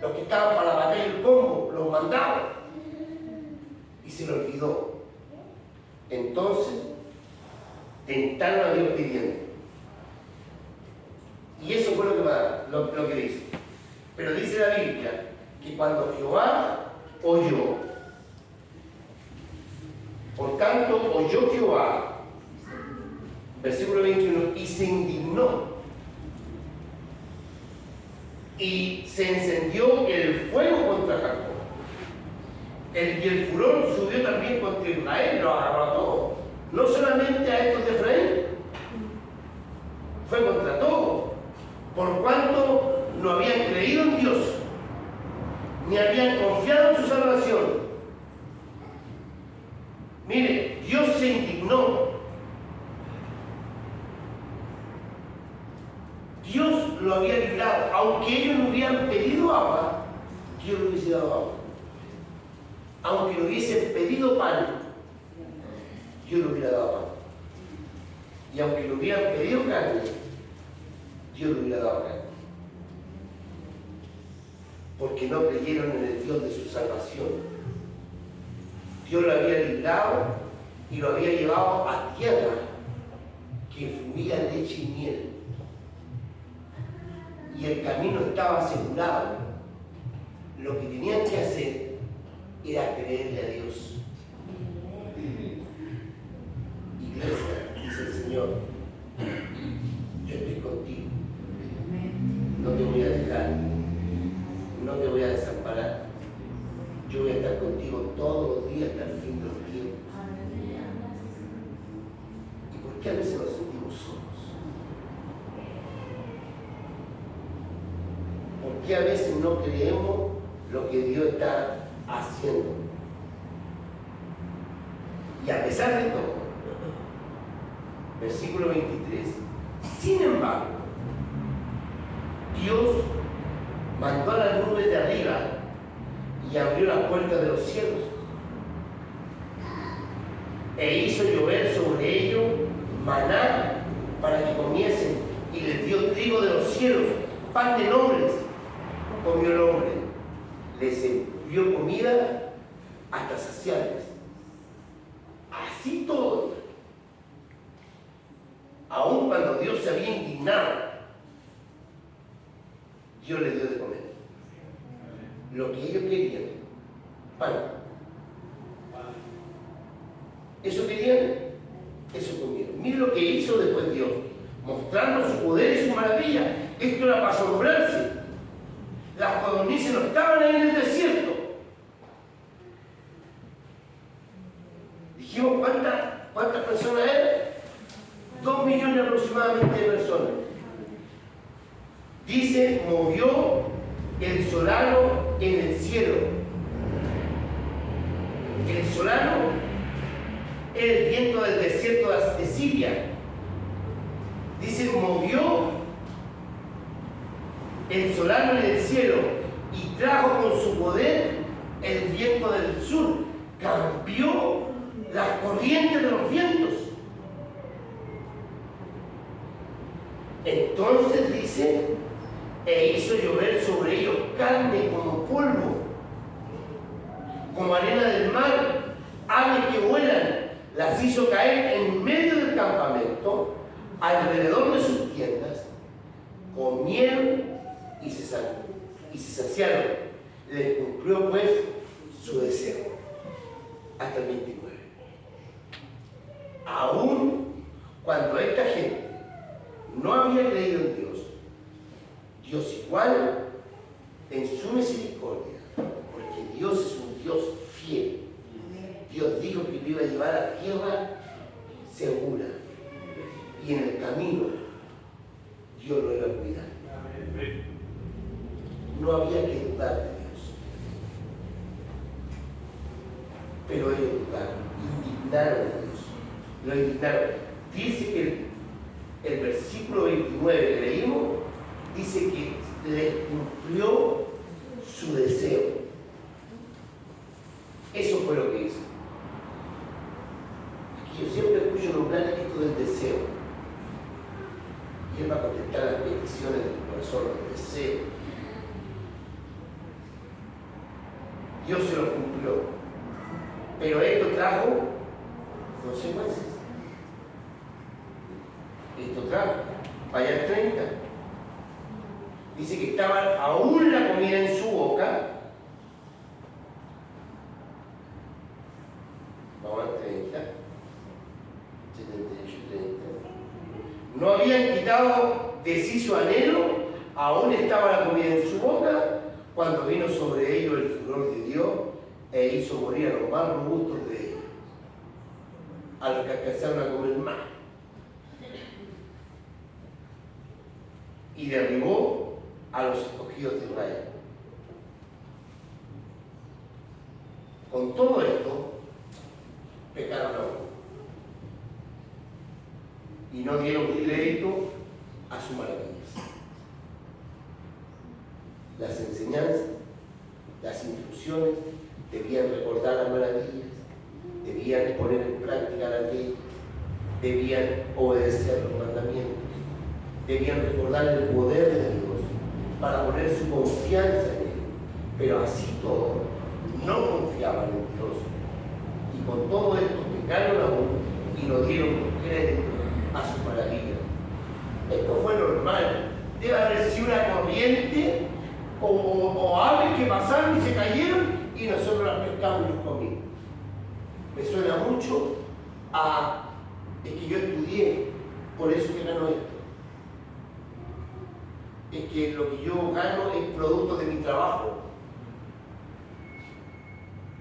los que estaban para la batalla del combo, los mandaban. Y se le olvidó. Entonces, tentaron a Dios pidiendo. Y eso fue lo que dice. Pero dice la Biblia que cuando Jehová oyó, por tanto oyó Jehová, versículo 21, y se indignó. Y se encendió el fuego contra Jacob. Y el furor subió también contra Israel, lo agarró a todos. No solamente a estos de Efraín, fue contra todos. Por cuanto no habían creído en Dios, ni habían confiado en su salvación. Mire, Dios se indignó. Dios lo había librado. Aunque ellos no hubieran pedido agua, Dios le hubiese dado agua. Aunque le hubiesen pedido pan, Dios le hubiera dado pan. Y aunque le hubieran pedido carne, Dios le hubiera dado carne. Porque no creyeron en el Dios de su salvación. Dios lo había librado y lo había llevado a tierra que fluía leche y miel. Y el camino estaba asegurado. Lo que tenían que hacer era creerle a Dios. Iglesia, dice el Señor, yo estoy contigo. No te voy a dejar. No te voy a desamparar. Yo voy a estar contigo todos los días hasta el fin de los tiempos. ¿Y por qué a veces nos sentimos solos? ¿Por qué a veces no creemos lo que Dios está haciendo? Y a pesar de todo, versículo 23, sin embargo, Dios mandó a las nubes de arriba y abrió las puertas de los cielos e hizo llover sobre ellos maná para que comiesen, y les dio trigo de los cielos, pan de nobles, comió el hombre, les envió comida hasta saciarles. Así todo, aun cuando Dios se había indignado, Dios les dio de comer. Lo que ellos querían, pan. Eso querían, eso comieron. Miren lo que hizo después Dios, mostrando su poder y su maravilla. Esto era para asombrarse. Las codornices no estaban ahí en el desierto. Dijimos, ¿cuántas personas eran? 2 millones aproximadamente de personas. Dice, movió el solano en el cielo. El solano es el viento del desierto de Siria. Dice, movió el solano en el cielo y trajo con su poder el viento del sur. Cambió las corrientes de los vientos. Entonces dice, e hizo llover sobre ellos carne como polvo, como arena del mar, aves que vuelan, las hizo caer en medio del campamento, alrededor de sus tiendas, comieron y se saciaron. Les cumplió pues su deseo. Hasta el 29. Aún cuando esta gente no había creído en Dios, Dios igual en su misericordia, porque Dios es un Dios fiel. Dios dijo que lo iba a llevar a tierra segura y en el camino Dios lo iba a cuidar. No había que dudar de Dios, pero ellos dudaron, indignaron a Dios, lo indignaron. Dice que el versículo 29 que leímos dice que le cumplió su deseo. Eso fue lo que hizo. Aquí yo siempre escucho nombrar esto del deseo. Y él va a contestar las peticiones del corazón, los deseos. Dios se lo cumplió. Pero esto trajo consecuencias. Esto trajo. Vaya 30. Dice que estaba aún la comida en su boca. Vamos al 30. 78, 30. No habían quitado de sí su anhelo, aún estaba la comida en su boca, cuando vino sobre ellos el furor de Dios e hizo morir a los más robustos de ellos, a los que alcanzaron a comer más. Y derribó a los escogidos de Israel. Con todo esto, pecaron aún. Y no dieron crédito a sus maravillas. Las enseñanzas, las instrucciones, debían recordar las maravillas, debían poner en práctica la ley, debían obedecer los mandamientos, debían recordar el poder de Dios para poner su confianza en Él. Pero así todo, no confiaban en Dios. Y con todo esto pecaron aún y no dieron crédito a sus maravillas. Esto fue normal. Debe haber sido una corriente o aves que pasaron y se cayeron y nosotros las pescamos y las comimos. Me suena mucho a es que yo estudié, por eso que gano esto. Es que lo que yo gano es producto de mi trabajo.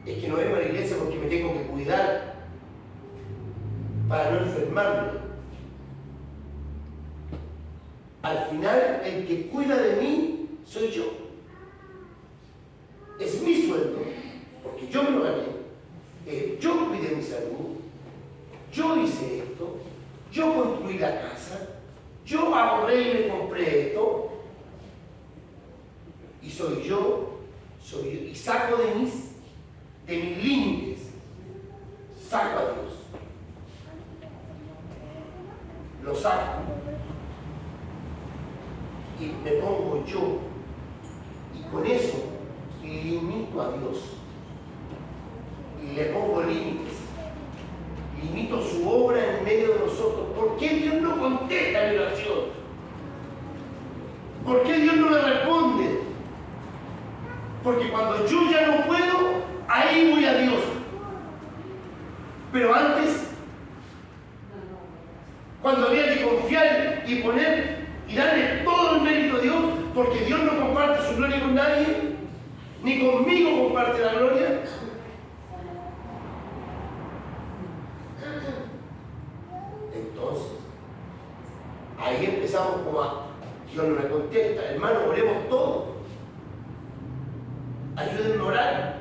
Es que no vengo a la iglesia porque me tengo que cuidar para no enfermarme. Al final, el que cuida de mí soy yo. Es mi sueldo, porque yo me lo gané. Yo cuidé mi salud, yo hice esto, yo construí la casa, yo ahorré y me compré esto. Y soy yo, y saco de mis límites, saco a Dios. Lo saco. Y me pongo yo. Y Con eso limito a Dios. Y le pongo límites. Limito su obra en medio de nosotros. ¿Por qué Dios no contesta mi oración? ¿Por qué Dios no me responde? Porque cuando yo ya no puedo, ahí voy a Dios. Pero antes, cuando había que confiar y poner y darle todo el mérito a Dios, porque Dios no comparte su gloria con nadie, ni conmigo comparte la gloria. Entonces, ahí empezamos como a, Dios no me contesta, hermano, oremos todos. Ayúdenme a orar.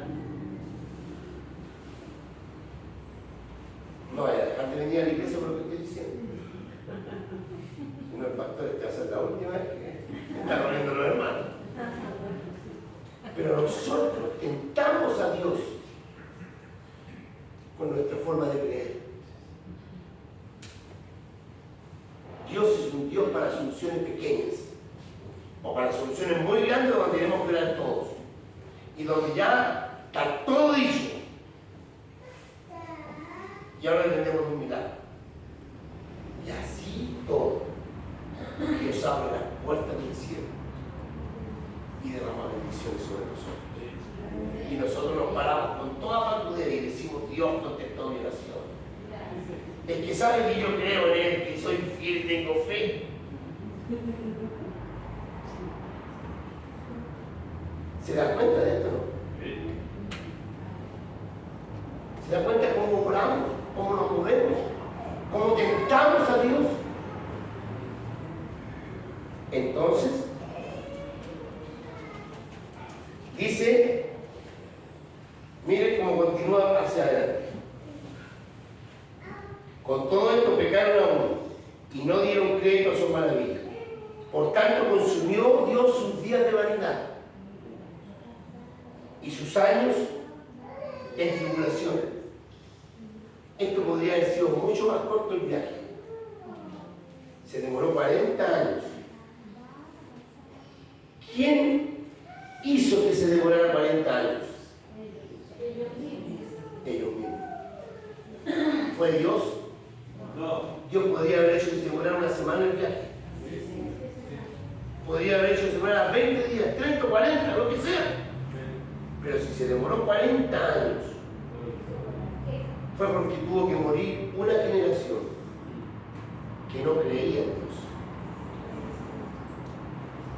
No vaya a dejar de venir a la iglesia por lo que estoy diciendo. Si no, el pastor este va a ser la última vez que está corriendo los hermanos. Pero nosotros tentamos a Dios con nuestra forma de creer. Dios es un Dios para soluciones pequeñas o para soluciones muy grandes donde queremos creer todos y donde ya está todo dicho y ahora entendemos un milagro. Y así todo, Dios abre las puertas del cielo y derrama bendiciones sobre nosotros. Y nosotros nos paramos con toda patudez y decimos: Dios contestó mi oración. El que sabe que yo creo en Él, que soy fiel y tengo fe. ¿Se da cuenta de esto, no? ¿Se da cuenta cómo oramos, cómo nos movemos, cómo tentamos a Dios? Entonces, dice, mire cómo continúa hacia adelante. Con todo esto pecaron aún y no dieron crédito a sus maravillas. Por tanto, consumió Dios sus días de vanidad y sus años en tribulaciones. Esto podría haber sido mucho más corto el viaje. Se demoró 40 años. ¿Quién hizo que se demorara 40 años? Ellos mismos. ¿Fue Dios? No. Dios podría haber hecho que se demorara una semana el viaje. Podría haber hecho que se demorara 20 días, 30, 40, lo que sea. Pero si se demoró 40 años, fue porque tuvo que morir una generación que no creía en Dios.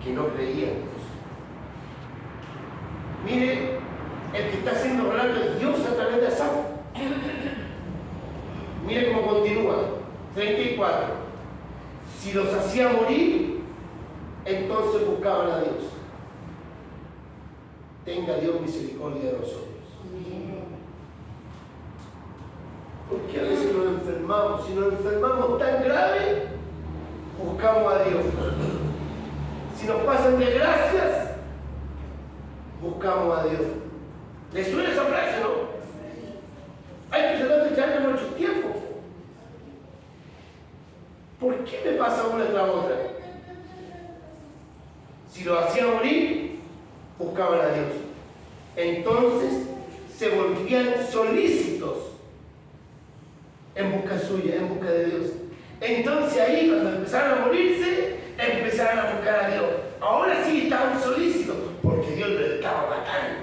Que no creía en Dios. Mire, el que está haciendo relato es Dios a través de Asaf. Mire cómo continúa. 34. Si los hacía morir, entonces buscaban a Dios. Tenga Dios misericordia de nosotros. Porque a veces nos enfermamos. Si nos enfermamos tan grave, buscamos a Dios. Si nos pasan desgracias, buscamos a Dios. ¿Les suena esa frase, no? Hay que tratar de echarle mucho tiempo. ¿Por qué me pasa una tras otra? Si lo hacía morir, buscaban a Dios. Entonces se volvían solícitos en busca suya, en busca de Dios. Entonces ahí, cuando empezaron a morirse, empezaron a buscar a Dios. Ahora sí estaban solícitos, porque Dios los estaba matando.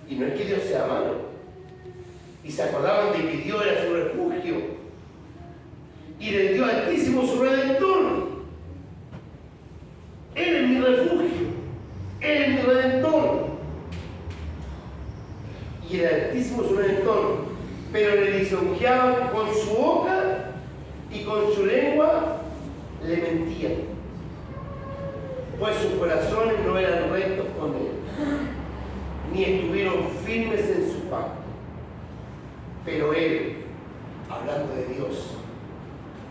Y no es que Dios sea malo. Y se acordaban de que Dios era su refugio. Y del Dios Altísimo su Redentor. Él es mi refugio. Él es mi Redentor. Y el Altísimo su Redentor. Pero le lisonjeaban con su boca y con su lengua le mentían. Pues sus corazones no eran rectos con él, ni estuvieron firmes en su pacto. Pero él, hablando de Dios,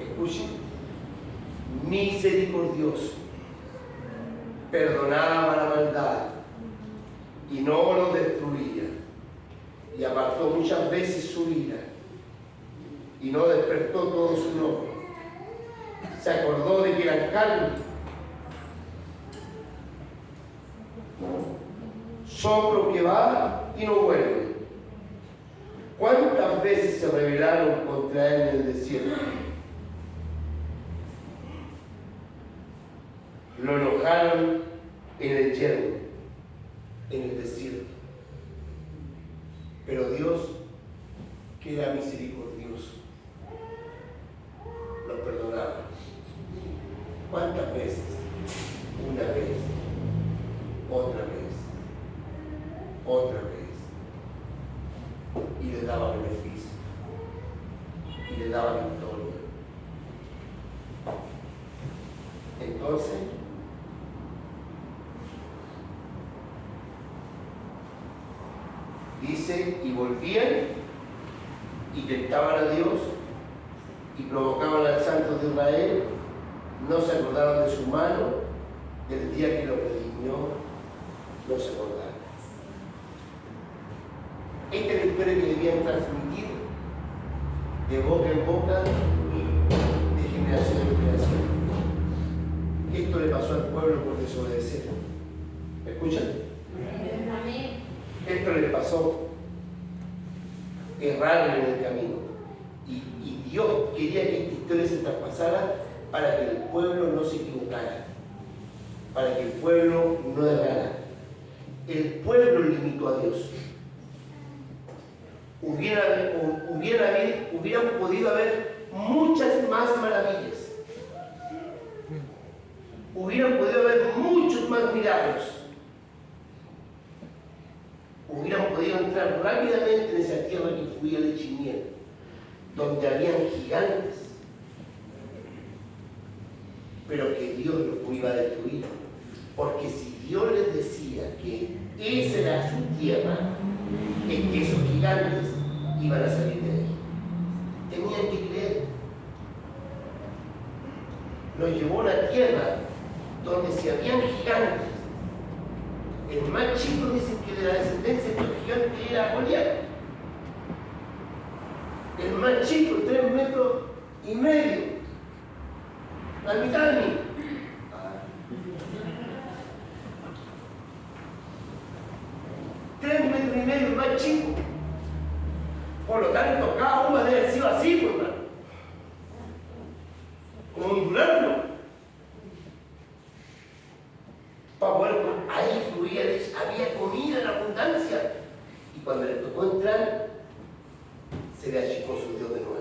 escuchen, misericordioso, perdonaba la maldad y no los destruía, y apartó muchas veces su ira y no despertó todo su enojo. Se acordó de que eran carne soplo que va y no vuelve. ¿Cuántas veces se rebelaron contra él en el desierto? Lo enojaron en el yermo, en el desierto. Pero Dios, que era misericordioso, lo perdonaba. ¿Cuántas veces? Una vez, otra vez, otra vez. Y le daba beneficio. Y le daba victoria. Entonces, dice, y volvían y tentaban a Dios y provocaban al Santo de Israel, no se acordaron de su mano, del día que lo redimió, no se acordaron. Esta es la historia que debían transmitir de boca en boca, de generación en generación. Esto le pasó al pueblo por desobedecer. ¿Me escuchan? Esto le pasó, erraron en el camino. Y Dios quería que esta historia se traspasara para que el pueblo no se equivocara, para que el pueblo no errara. El pueblo limitó a Dios. Hubieran podido haber muchas más maravillas. Hubieran podido haber muchos más milagros. Hubieran podido entrar rápidamente en esa tierra que fluía leche y miel, donde habían gigantes, pero que Dios los iba a destruir. Porque si Dios les decía que esa era su tierra, es que esos gigantes iban a salir de ahí. Tenían que creer. Nos llevó a una tierra donde si habían gigantes, el más chico dicen que de la descendencia de estos gigantes era Goliat. El más chico, 3,5 metros, la mitad de mí. 3,5 metros, el más chico. Por lo tanto, cada uno debe haber sido así, pues, hermano. Como ondulando. Para poder, ahí fluía leche, había comida en abundancia. Y cuando le tocó entrar, se le achicó su Dios de nuevo.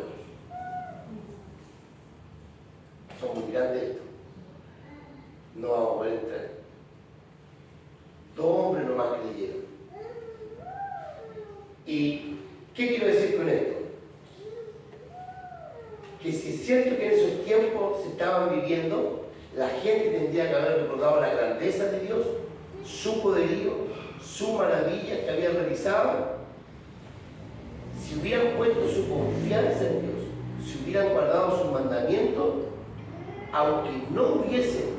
Son muy grandes esto. No vamos a poder entrar. 2 hombres nomás creyeron. ¿Y qué quiero decir con esto? Que si es cierto que en esos tiempos se estaban viviendo, la gente tendría que haber recordado la grandeza de Dios, su poderío, su maravilla que había realizado. Si hubieran puesto su confianza en Dios, si hubieran guardado sus mandamientos, aunque no hubiesen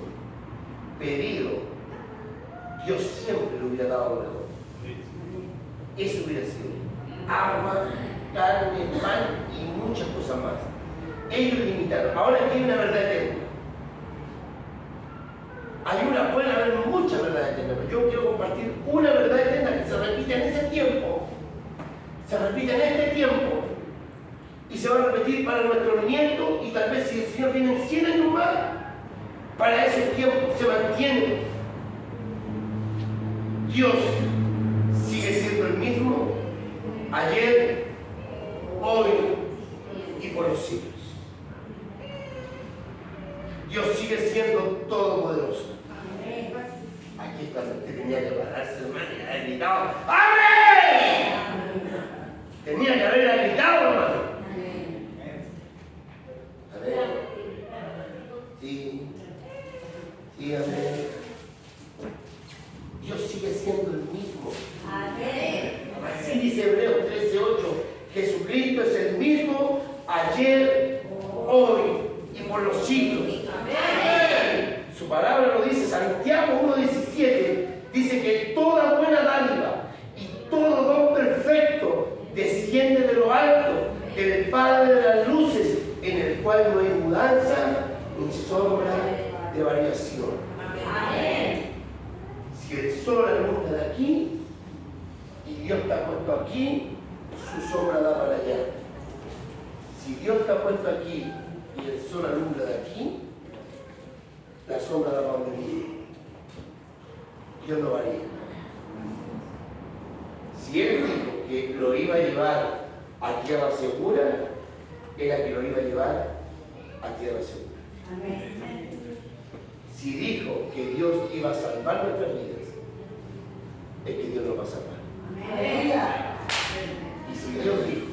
pedido, Dios siempre le hubiera dado lo mejor. Eso hubiera sido agua, carne, pan y muchas cosas más. Ellos limitaron. Ahora aquí hay una verdad eterna. Pueden haber muchas verdades eternas, pero yo quiero compartir una verdad eterna que se repite en ese tiempo, se repite en este tiempo, y se va a repetir para nuestro nieto, y tal vez si el Señor viene en 100 años más, para ese tiempo se mantiene. Dios sigue siendo el mismo ayer, hoy y por los siglos. Dios sigue siendo todopoderoso. Aquí es cuando usted tenía que pararse, hermano, y haber gritado ¡amén! Tenía que haber gritado, hermano. Amén. Sí, amén. Dios sigue siendo el mismo. Amén. Así dice Hebreos 13:8. Jesucristo es el mismo ayer, hoy y por los siglos. Amén. Su palabra lo dice, Santiago 1:17, dice que toda buena dádiva y todo don perfecto desciende de lo alto, del Padre de las luces, en el cual no hay mudanza ni sombra de variación. Amén. Si el sol alumbra de aquí, Dios te ha puesto aquí, su sombra da para allá. Si Dios te ha puesto aquí y el sol alumbra de aquí, la sombra da para donde viene. Dios no varía. Si Él dijo que lo iba a llevar a tierra segura, era que lo iba a llevar a tierra segura. Amén. Si dijo que Dios iba a salvar nuestras vidas, es que Dios nos va a salvar. Amén. Y si Dios dijo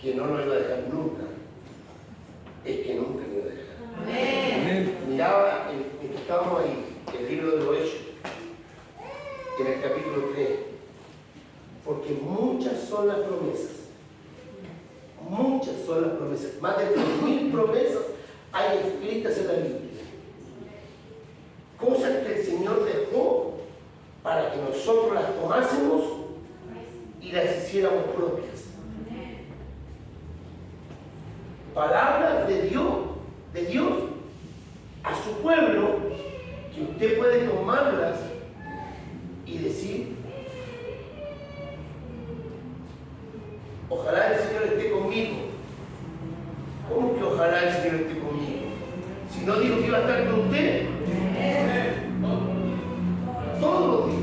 que no nos iba a dejar nunca, es que nunca nos iba a dejar. Amén. Miraba en que estábamos ahí, el libro de los Hechos, en el capítulo 3, porque muchas son las promesas. Muchas son las promesas. Más de 3.000 promesas hay escritas en la Biblia. Cosas que el Señor dejó para que nosotros las tomásemos y las hiciéramos propias. Palabras de Dios a su pueblo, que usted puede tomarlas y decir: ojalá el Señor esté conmigo. ¿Cómo que ojalá el Señor esté conmigo? Si no dijo que iba a estar con usted todos los días.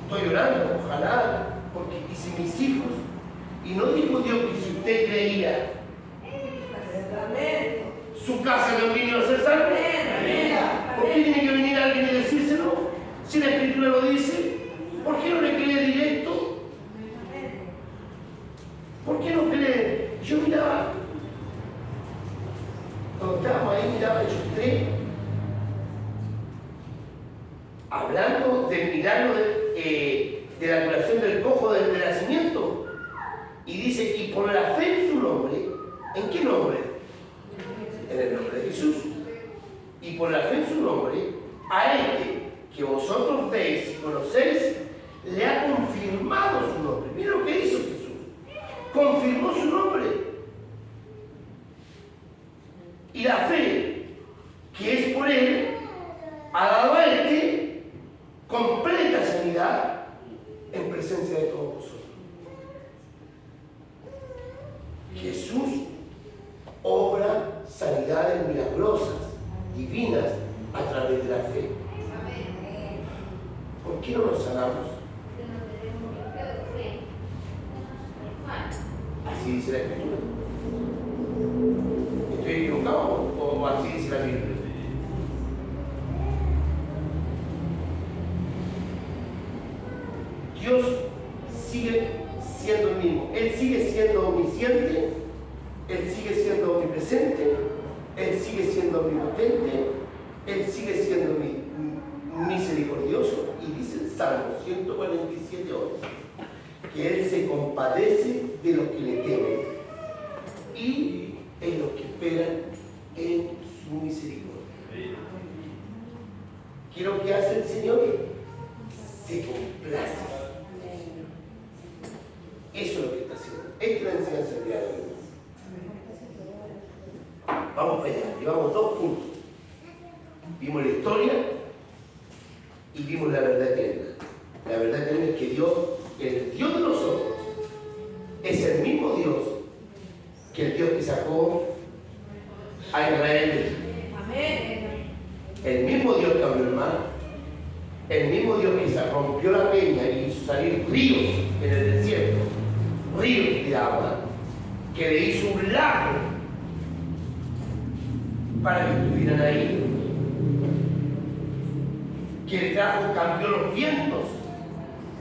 Estoy orando, ojalá, porque hice mis hijos. Y no dijo Dios que si usted creía, su casa también iba a ser salva. ¿Por qué tiene que venir alguien y decírselo? Si la Escritura lo dice, ¿por qué no le cree directo? ¿Por qué no cree? Yo miraba, cuando estábamos ahí, miraba Hechos 3, hablando del milagro de la curación del cojo del nacimiento. Y dice: y por la fe en su nombre. ¿En qué nombre? En el nombre de Jesús. Y por la fe en su nombre, a este que vosotros veis y conocéis, le ha confirmado su nombre. Mira lo que hizo Jesús. Confirmó su nombre. Y la fe que es por él ha dado a este completa sanidad en presencia de todos vosotros. Jesús obra sanidades milagrosas, divinas, a través de la fe. ¿Por qué no nos sanamos? Así dice la Escritura. ¿Estoy equivocado o así dice la Biblia? Dios sigue siendo el mismo. Él sigue siendo omnisciente, Él sigue siendo omnipresente, Él sigue siendo omnipotente, Él sigue siendo misericordioso. Y dice el Salmo 147:11 que Él se compadece de los que le temen y en los que esperan en su misericordia. ¿Qué es lo que hace el Señor? Se complace. Eso es lo que está haciendo. Esta es la enseñanza del día de hoy. Vamos para allá. Llevamos 2 puntos. Vimos la historia y vimos la verdad eterna. La verdad eterna es que Dios, el Dios de nosotros, es el mismo Dios que el Dios que sacó a Israel de Egipto. El mismo Dios que abrió el mar, el mismo Dios que se rompió la peña y hizo salir ríos en el desierto, ríos de agua, que le hizo un lago para que estuvieran ahí, que cambió los vientos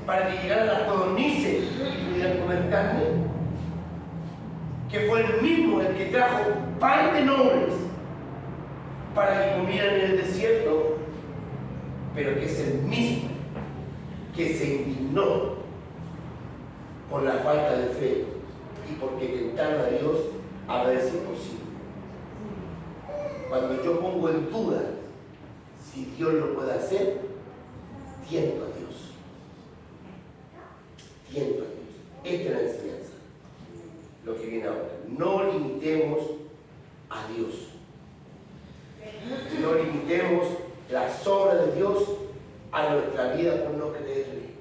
para que llegaran las codornices y pudieran comer carne, que fue el mismo el que trajo pan de nobles para que comieran en el desierto, pero que es el mismo que se indignó por la falta de fe y porque tentaron a Dios a ver si es posible. Cuando yo pongo en duda si Dios lo puede hacer, tiento a Dios. Tiento a Dios. Esta es la enseñanza. Lo que viene ahora. No limitemos a Dios. No limitemos las obras de Dios a nuestra vida por no creerle.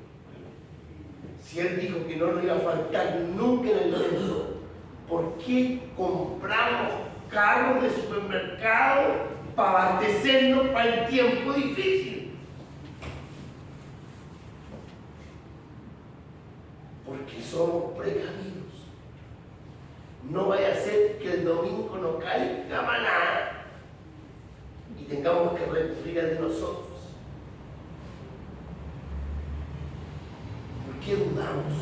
Si Él dijo que no nos iba a faltar nunca en el mundo, ¿por qué compramos carros de supermercado para abastecernos para el tiempo difícil? Porque somos precavidos. No vaya a ser que el domingo nos caiga maná y tengamos que recurrir de nosotros. ¿Por qué dudamos?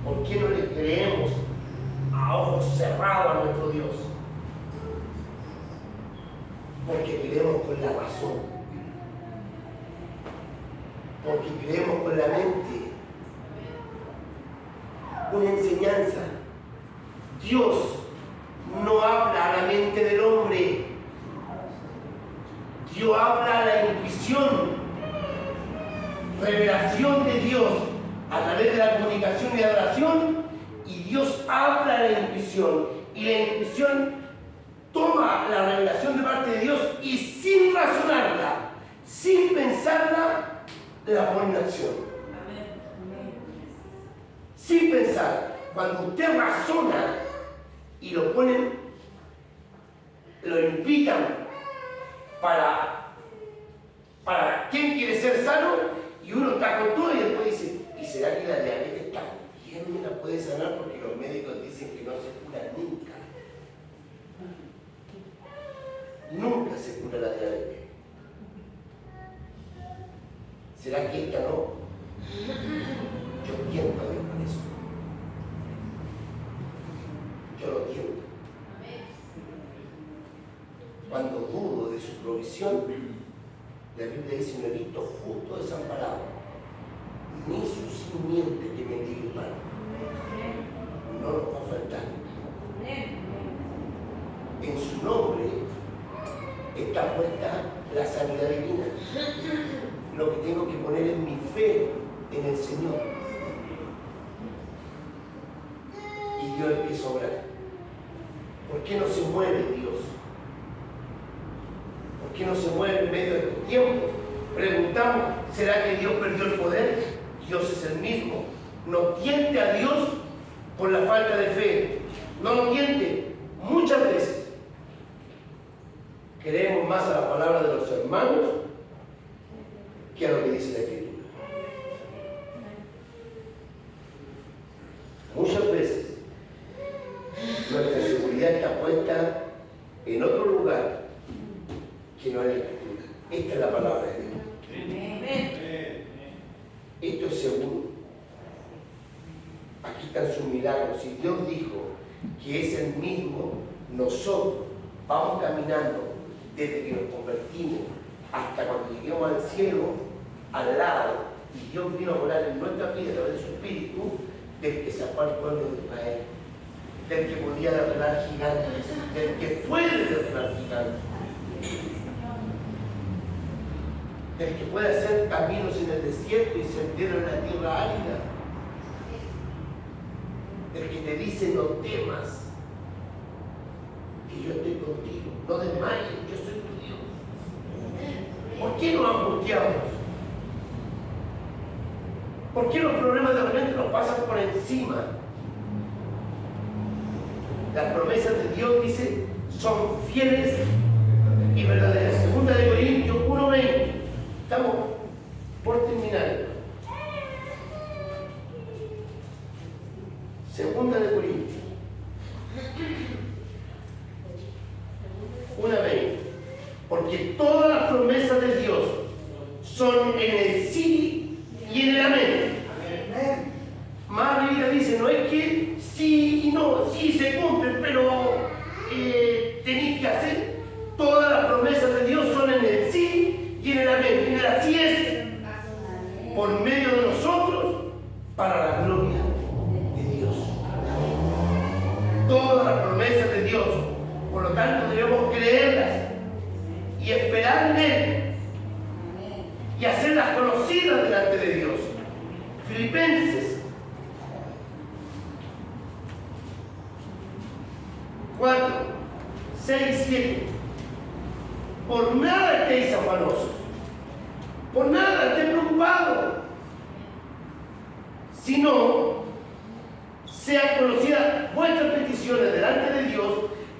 ¿Por qué no le creemos a ojos cerrados a nuestro Dios? Porque creemos con la razón. Porque creemos con la mente. Una enseñanza. Dios no habla a la mente del hombre. Dios habla a la intuición. Revelación de Dios a través de la comunicación y la oración, y Dios habla a la intuición, y la intuición toma la revelación de parte de Dios y sin razonarla, sin pensarla, la pone en acción. Sin pensar. Cuando usted razona y lo ponen, lo invitan para ¿quién quiere ser sano? Y uno está con todo y después dice, ¿y será que la diabetes también me la puede sanar? Porque los médicos dicen que no se cura nunca. Nunca se cura la diabetes. ¿Será que esta no? Yo tiento a Dios con eso. Yo lo tiento. Cuando dudo de su provisión, la Biblia dice, no he visto justo desamparado, ni su simiente que mendigue el pan. No nos va a faltar. En su nombre está puesta la sanidad divina. Lo que tengo que poner es mi fe en el Señor. Y Dios empieza a obrar. ¿Por qué no se mueve Dios? ¿Por qué no se mueve en medio de estos tiempos? Preguntamos, ¿será que Dios perdió el poder? Dios es el mismo. No tiente a Dios por la falta de fe. No lo tiente. Muchas veces creemos más a la palabra de los hermanos que a lo que dice la Escritura. Muchas veces nuestra seguridad está puesta en otro lugar que no es la Escritura. Esta es la palabra de Dios. Esto es seguro. Aquí están sus milagros. Si Dios dijo que es el mismo, nosotros vamos caminando desde que nos convertimos hasta cuando lleguemos al cielo, al lado, y Dios vino a morar en nuestra vida a través de su Espíritu, del que sacó al pueblo de Israel, del que podía derribar gigantes, del que puede derribar gigantes, del que puede hacer caminos en el desierto y senderos en la tierra árida, del que te dice no temas, que yo estoy contigo, no desmayes, yo soy tu Dios. ¿Por qué nos angustiamos? ¿Por qué los problemas de repente nos pasan por encima? Las promesas de Dios, dice, son fieles y verdaderas. Segunda de Corintios 1:20. Estamos por terminar. Segunda de Corintios 1:20. Porque todas las promesas de Dios son en el sí y en el amén. Más la Biblia dice, no es que sí y no, sí se cumplen, pero tenéis que hacer. Todas las promesas de Dios son en el sí y en el amén. En el así es, por medio de nosotros, para la gloria de Dios. Todas las promesas de Dios, por lo tanto debemos creerlas y esperar en Él y hacerlas conocidas delante de Dios. Filipenses 4, 6, 7. Por nada estéis afanosos. Por nada estéis preocupados. Sino, sean conocidas vuestras peticiones delante de Dios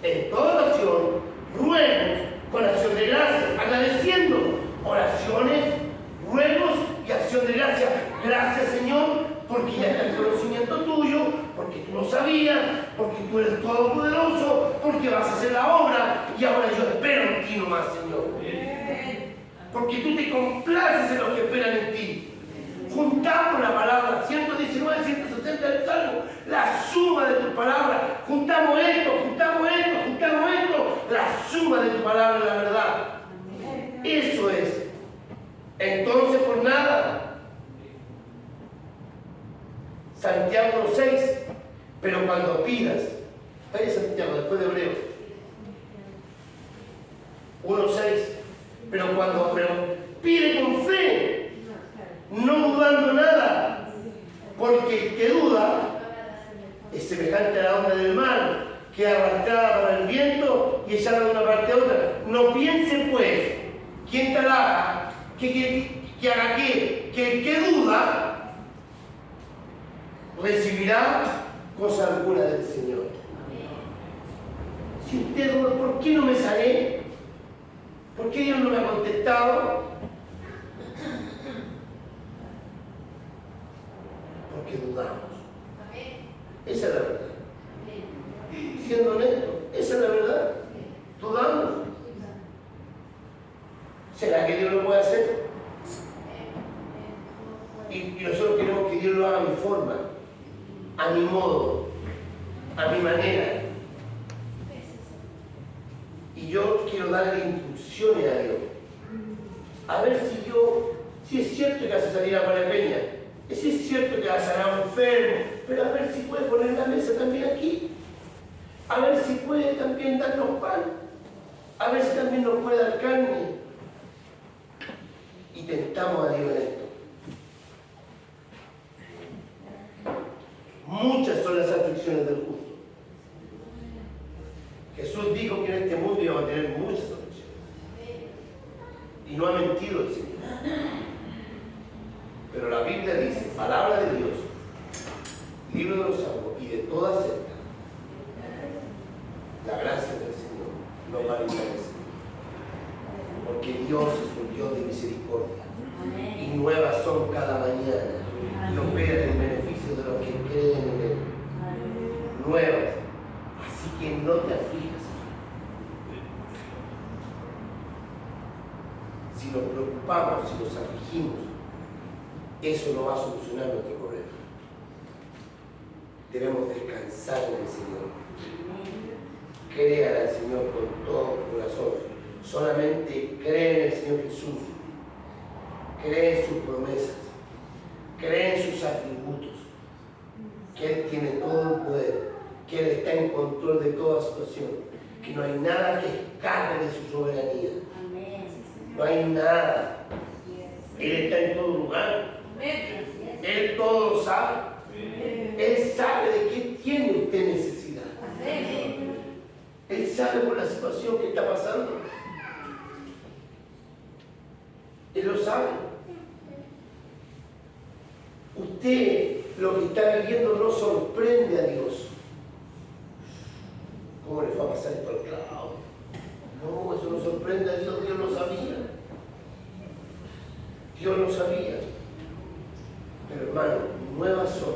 en toda oración, ruegos, con acción de gracias, agradeciendo oraciones, ruegos y acción de gracias. Gracias, Señor, porque ya está el conocimiento tuyo, porque tú lo sabías, porque tú eres todopoderoso, porque vas a hacer la obra y ahora yo espero en ti nomás, Señor. Porque tú te complaces en los que esperan en ti. Juntamos la palabra 119, 160 del Salmo, la suma de tu palabra. Juntamos esto, la suma de tu palabra, la verdad. Eso es. Entonces, por nada, Santiago 1:6, pero cuando pidas, vaya Santiago, después de Hebreos 1:6, pero pide con fe, no dudando nada, porque el que duda es semejante a la onda del mar, que arrastrada para el viento y echada de una parte a otra. No piense pues, ¿quién te haga? Que haga qué? Que el que duda recibirá cosa alguna del Señor. Si usted duda, ¿por qué no me sané? ¿Por qué Dios no me ha contestado? Porque dudamos. Esa es la verdad. Siendo honesto, esa es la verdad. Dudamos. ¿Será que Dios lo puede hacer? Y nosotros queremos que Dios lo haga a mi forma, a mi modo, a mi manera. Y yo quiero darle instrucciones a Dios. A ver si es cierto que vas a salir a María Peña, si es cierto que vas a sanar a un enfermo, pero a ver si puede poner la mesa también aquí. A ver si puede también darnos pan. A ver si también nos puede dar carne. Y tentamos a Dios en esto. Muchas son las aflicciones del justo. Jesús dijo que en este mundo íbamos a tener muchas aflicciones. Y no ha mentido el Señor. Pero la Biblia dice, palabra de Dios, libro de los Salmos y de toda secta, la gracia del Señor no va a encarecer. Porque Dios es un Dios de misericordia. Y nuevas son cada mañana. Y opera en beneficio de los que creen en Él. Nuevas. Así que no te aflijas. Si nos preocupamos, si nos afligimos, eso no va a solucionar nuestro problema. Debemos descansar en el Señor. Crean al Señor con todo tu corazón. Solamente cree en el Señor Jesús. Cree en sus promesas. Cree en sus atributos. Que Él tiene todo el poder. Que Él está en control de toda situación. Que no hay nada que escape de su soberanía. No hay nada. Él está en todo lugar. Él todo lo sabe. Él sabe de qué tiene usted necesidad. Él sabe por la situación que está pasando. Él lo sabe. Usted lo que está viviendo no sorprende a Dios. ¿Cómo le va a pasar esto al clavo? No, eso no sorprende a Dios. Dios lo sabía. Dios lo sabía. Pero hermano, nuevas son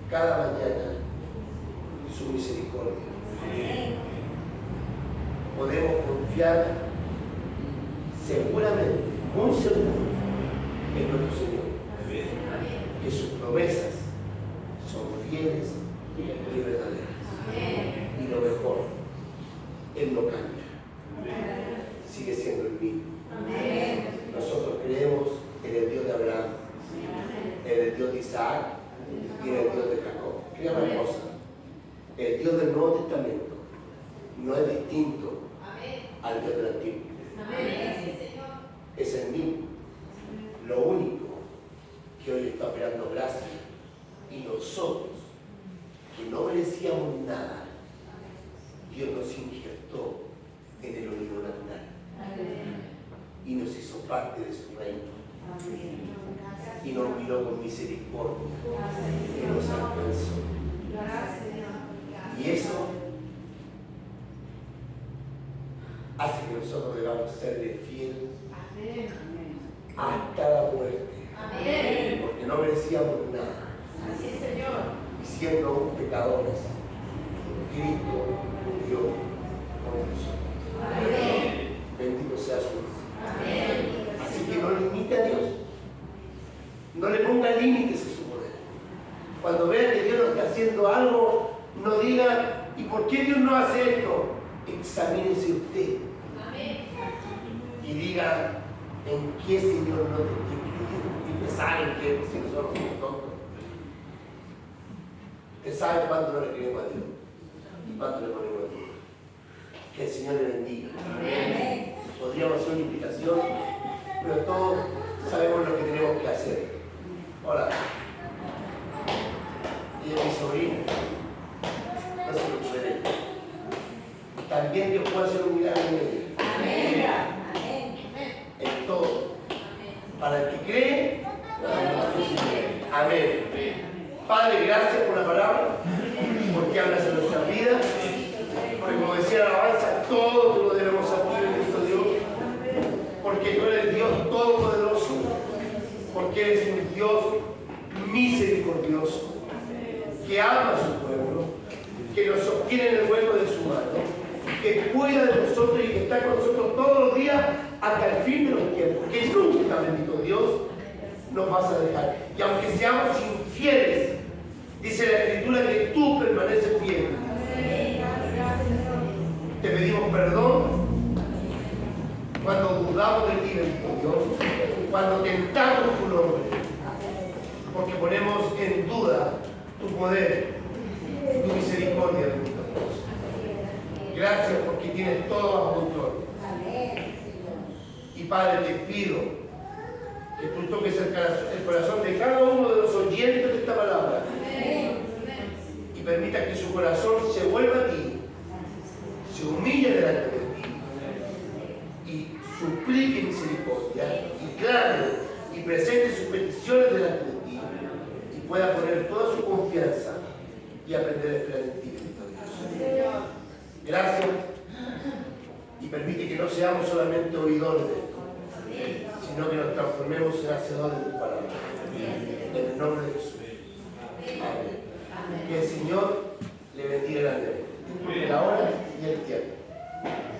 cada mañana su misericordia. Podemos confiar seguramente, muy seguro, en nuestro Señor. Que sus promesas son fieles y verdaderas. Y lo mejor, Él no cambia. Sigue siendo el mismo. Nosotros creemos en el Dios de Abraham, en el Dios de Isaac y en el Dios de Jacob. Crea una cosa, el Dios del Nuevo Testamento no es distinto al Dios del Antiguo. Es el mismo. Lo único que hoy está operando gracia y nosotros, que no merecíamos nada, Dios nos injertó en el universo. parte de su reino. Y nos miró con misericordia y nos alcanzó. Y eso hace que nosotros debamos serle fieles hasta la muerte. Porque no merecíamos nada. Y siendo aún pecadores, Cristo murió por nosotros. Bendito sea su nombre. Así que no limite a Dios. No le ponga límites a su poder. Cuando vean que Dios no está haciendo algo, no digan, ¿y por qué Dios no hace esto? Examínese usted. Y diga, ¿en qué Señor no te estoy creyendo? Y ustedes saben que si nosotros somos tontos. Ustedes saben cuánto no le creemos a Dios y cuánto le ponemos a Dios. Que el Señor le bendiga. Amén. Podríamos hacer una invitación, pero todos sabemos lo que tenemos que hacer. Hola. Ella es mi sobrina. No se preocupe de ella. También Dios puede hacer un milagro en ella. Amén. En todo. Para el que cree, amén. Padre, gracias por la palabra, porque hablas en nuestra vida. Porque como decía la alabanza, todo te lo debemos a ti, bendito Dios. Porque tú eres Dios todopoderoso. Porque eres un Dios misericordioso, que ama a su pueblo, que nos sostiene en el hueco de su mano, que cuida de nosotros y que está con nosotros todos los días hasta el fin de los tiempos. Que nunca, bendito Dios, nos vas a dejar. Y aunque seamos infieles, dice la Escritura que tú permaneces fiel. Te pedimos perdón cuando dudamos de ti, bendito Dios, cuando tentamos tu nombre, porque ponemos en duda tu poder y tu misericordia, bendito Dios. Gracias porque tienes todo bajo control. Y Padre, te pido que tú toques el corazón de cada uno de los oyentes de esta palabra y permita que su corazón se vuelva a ti, se humille delante de ti y suplique misericordia y clame y presente sus peticiones delante de ti y pueda poner toda su confianza y aprender a esperar en ti, bendito Dios. Gracias y permite que no seamos solamente oidores de esto, sino que nos transformemos en hacedores de tu palabra. En el nombre de Jesús. Amén. Que el Señor le bendiga grandemente.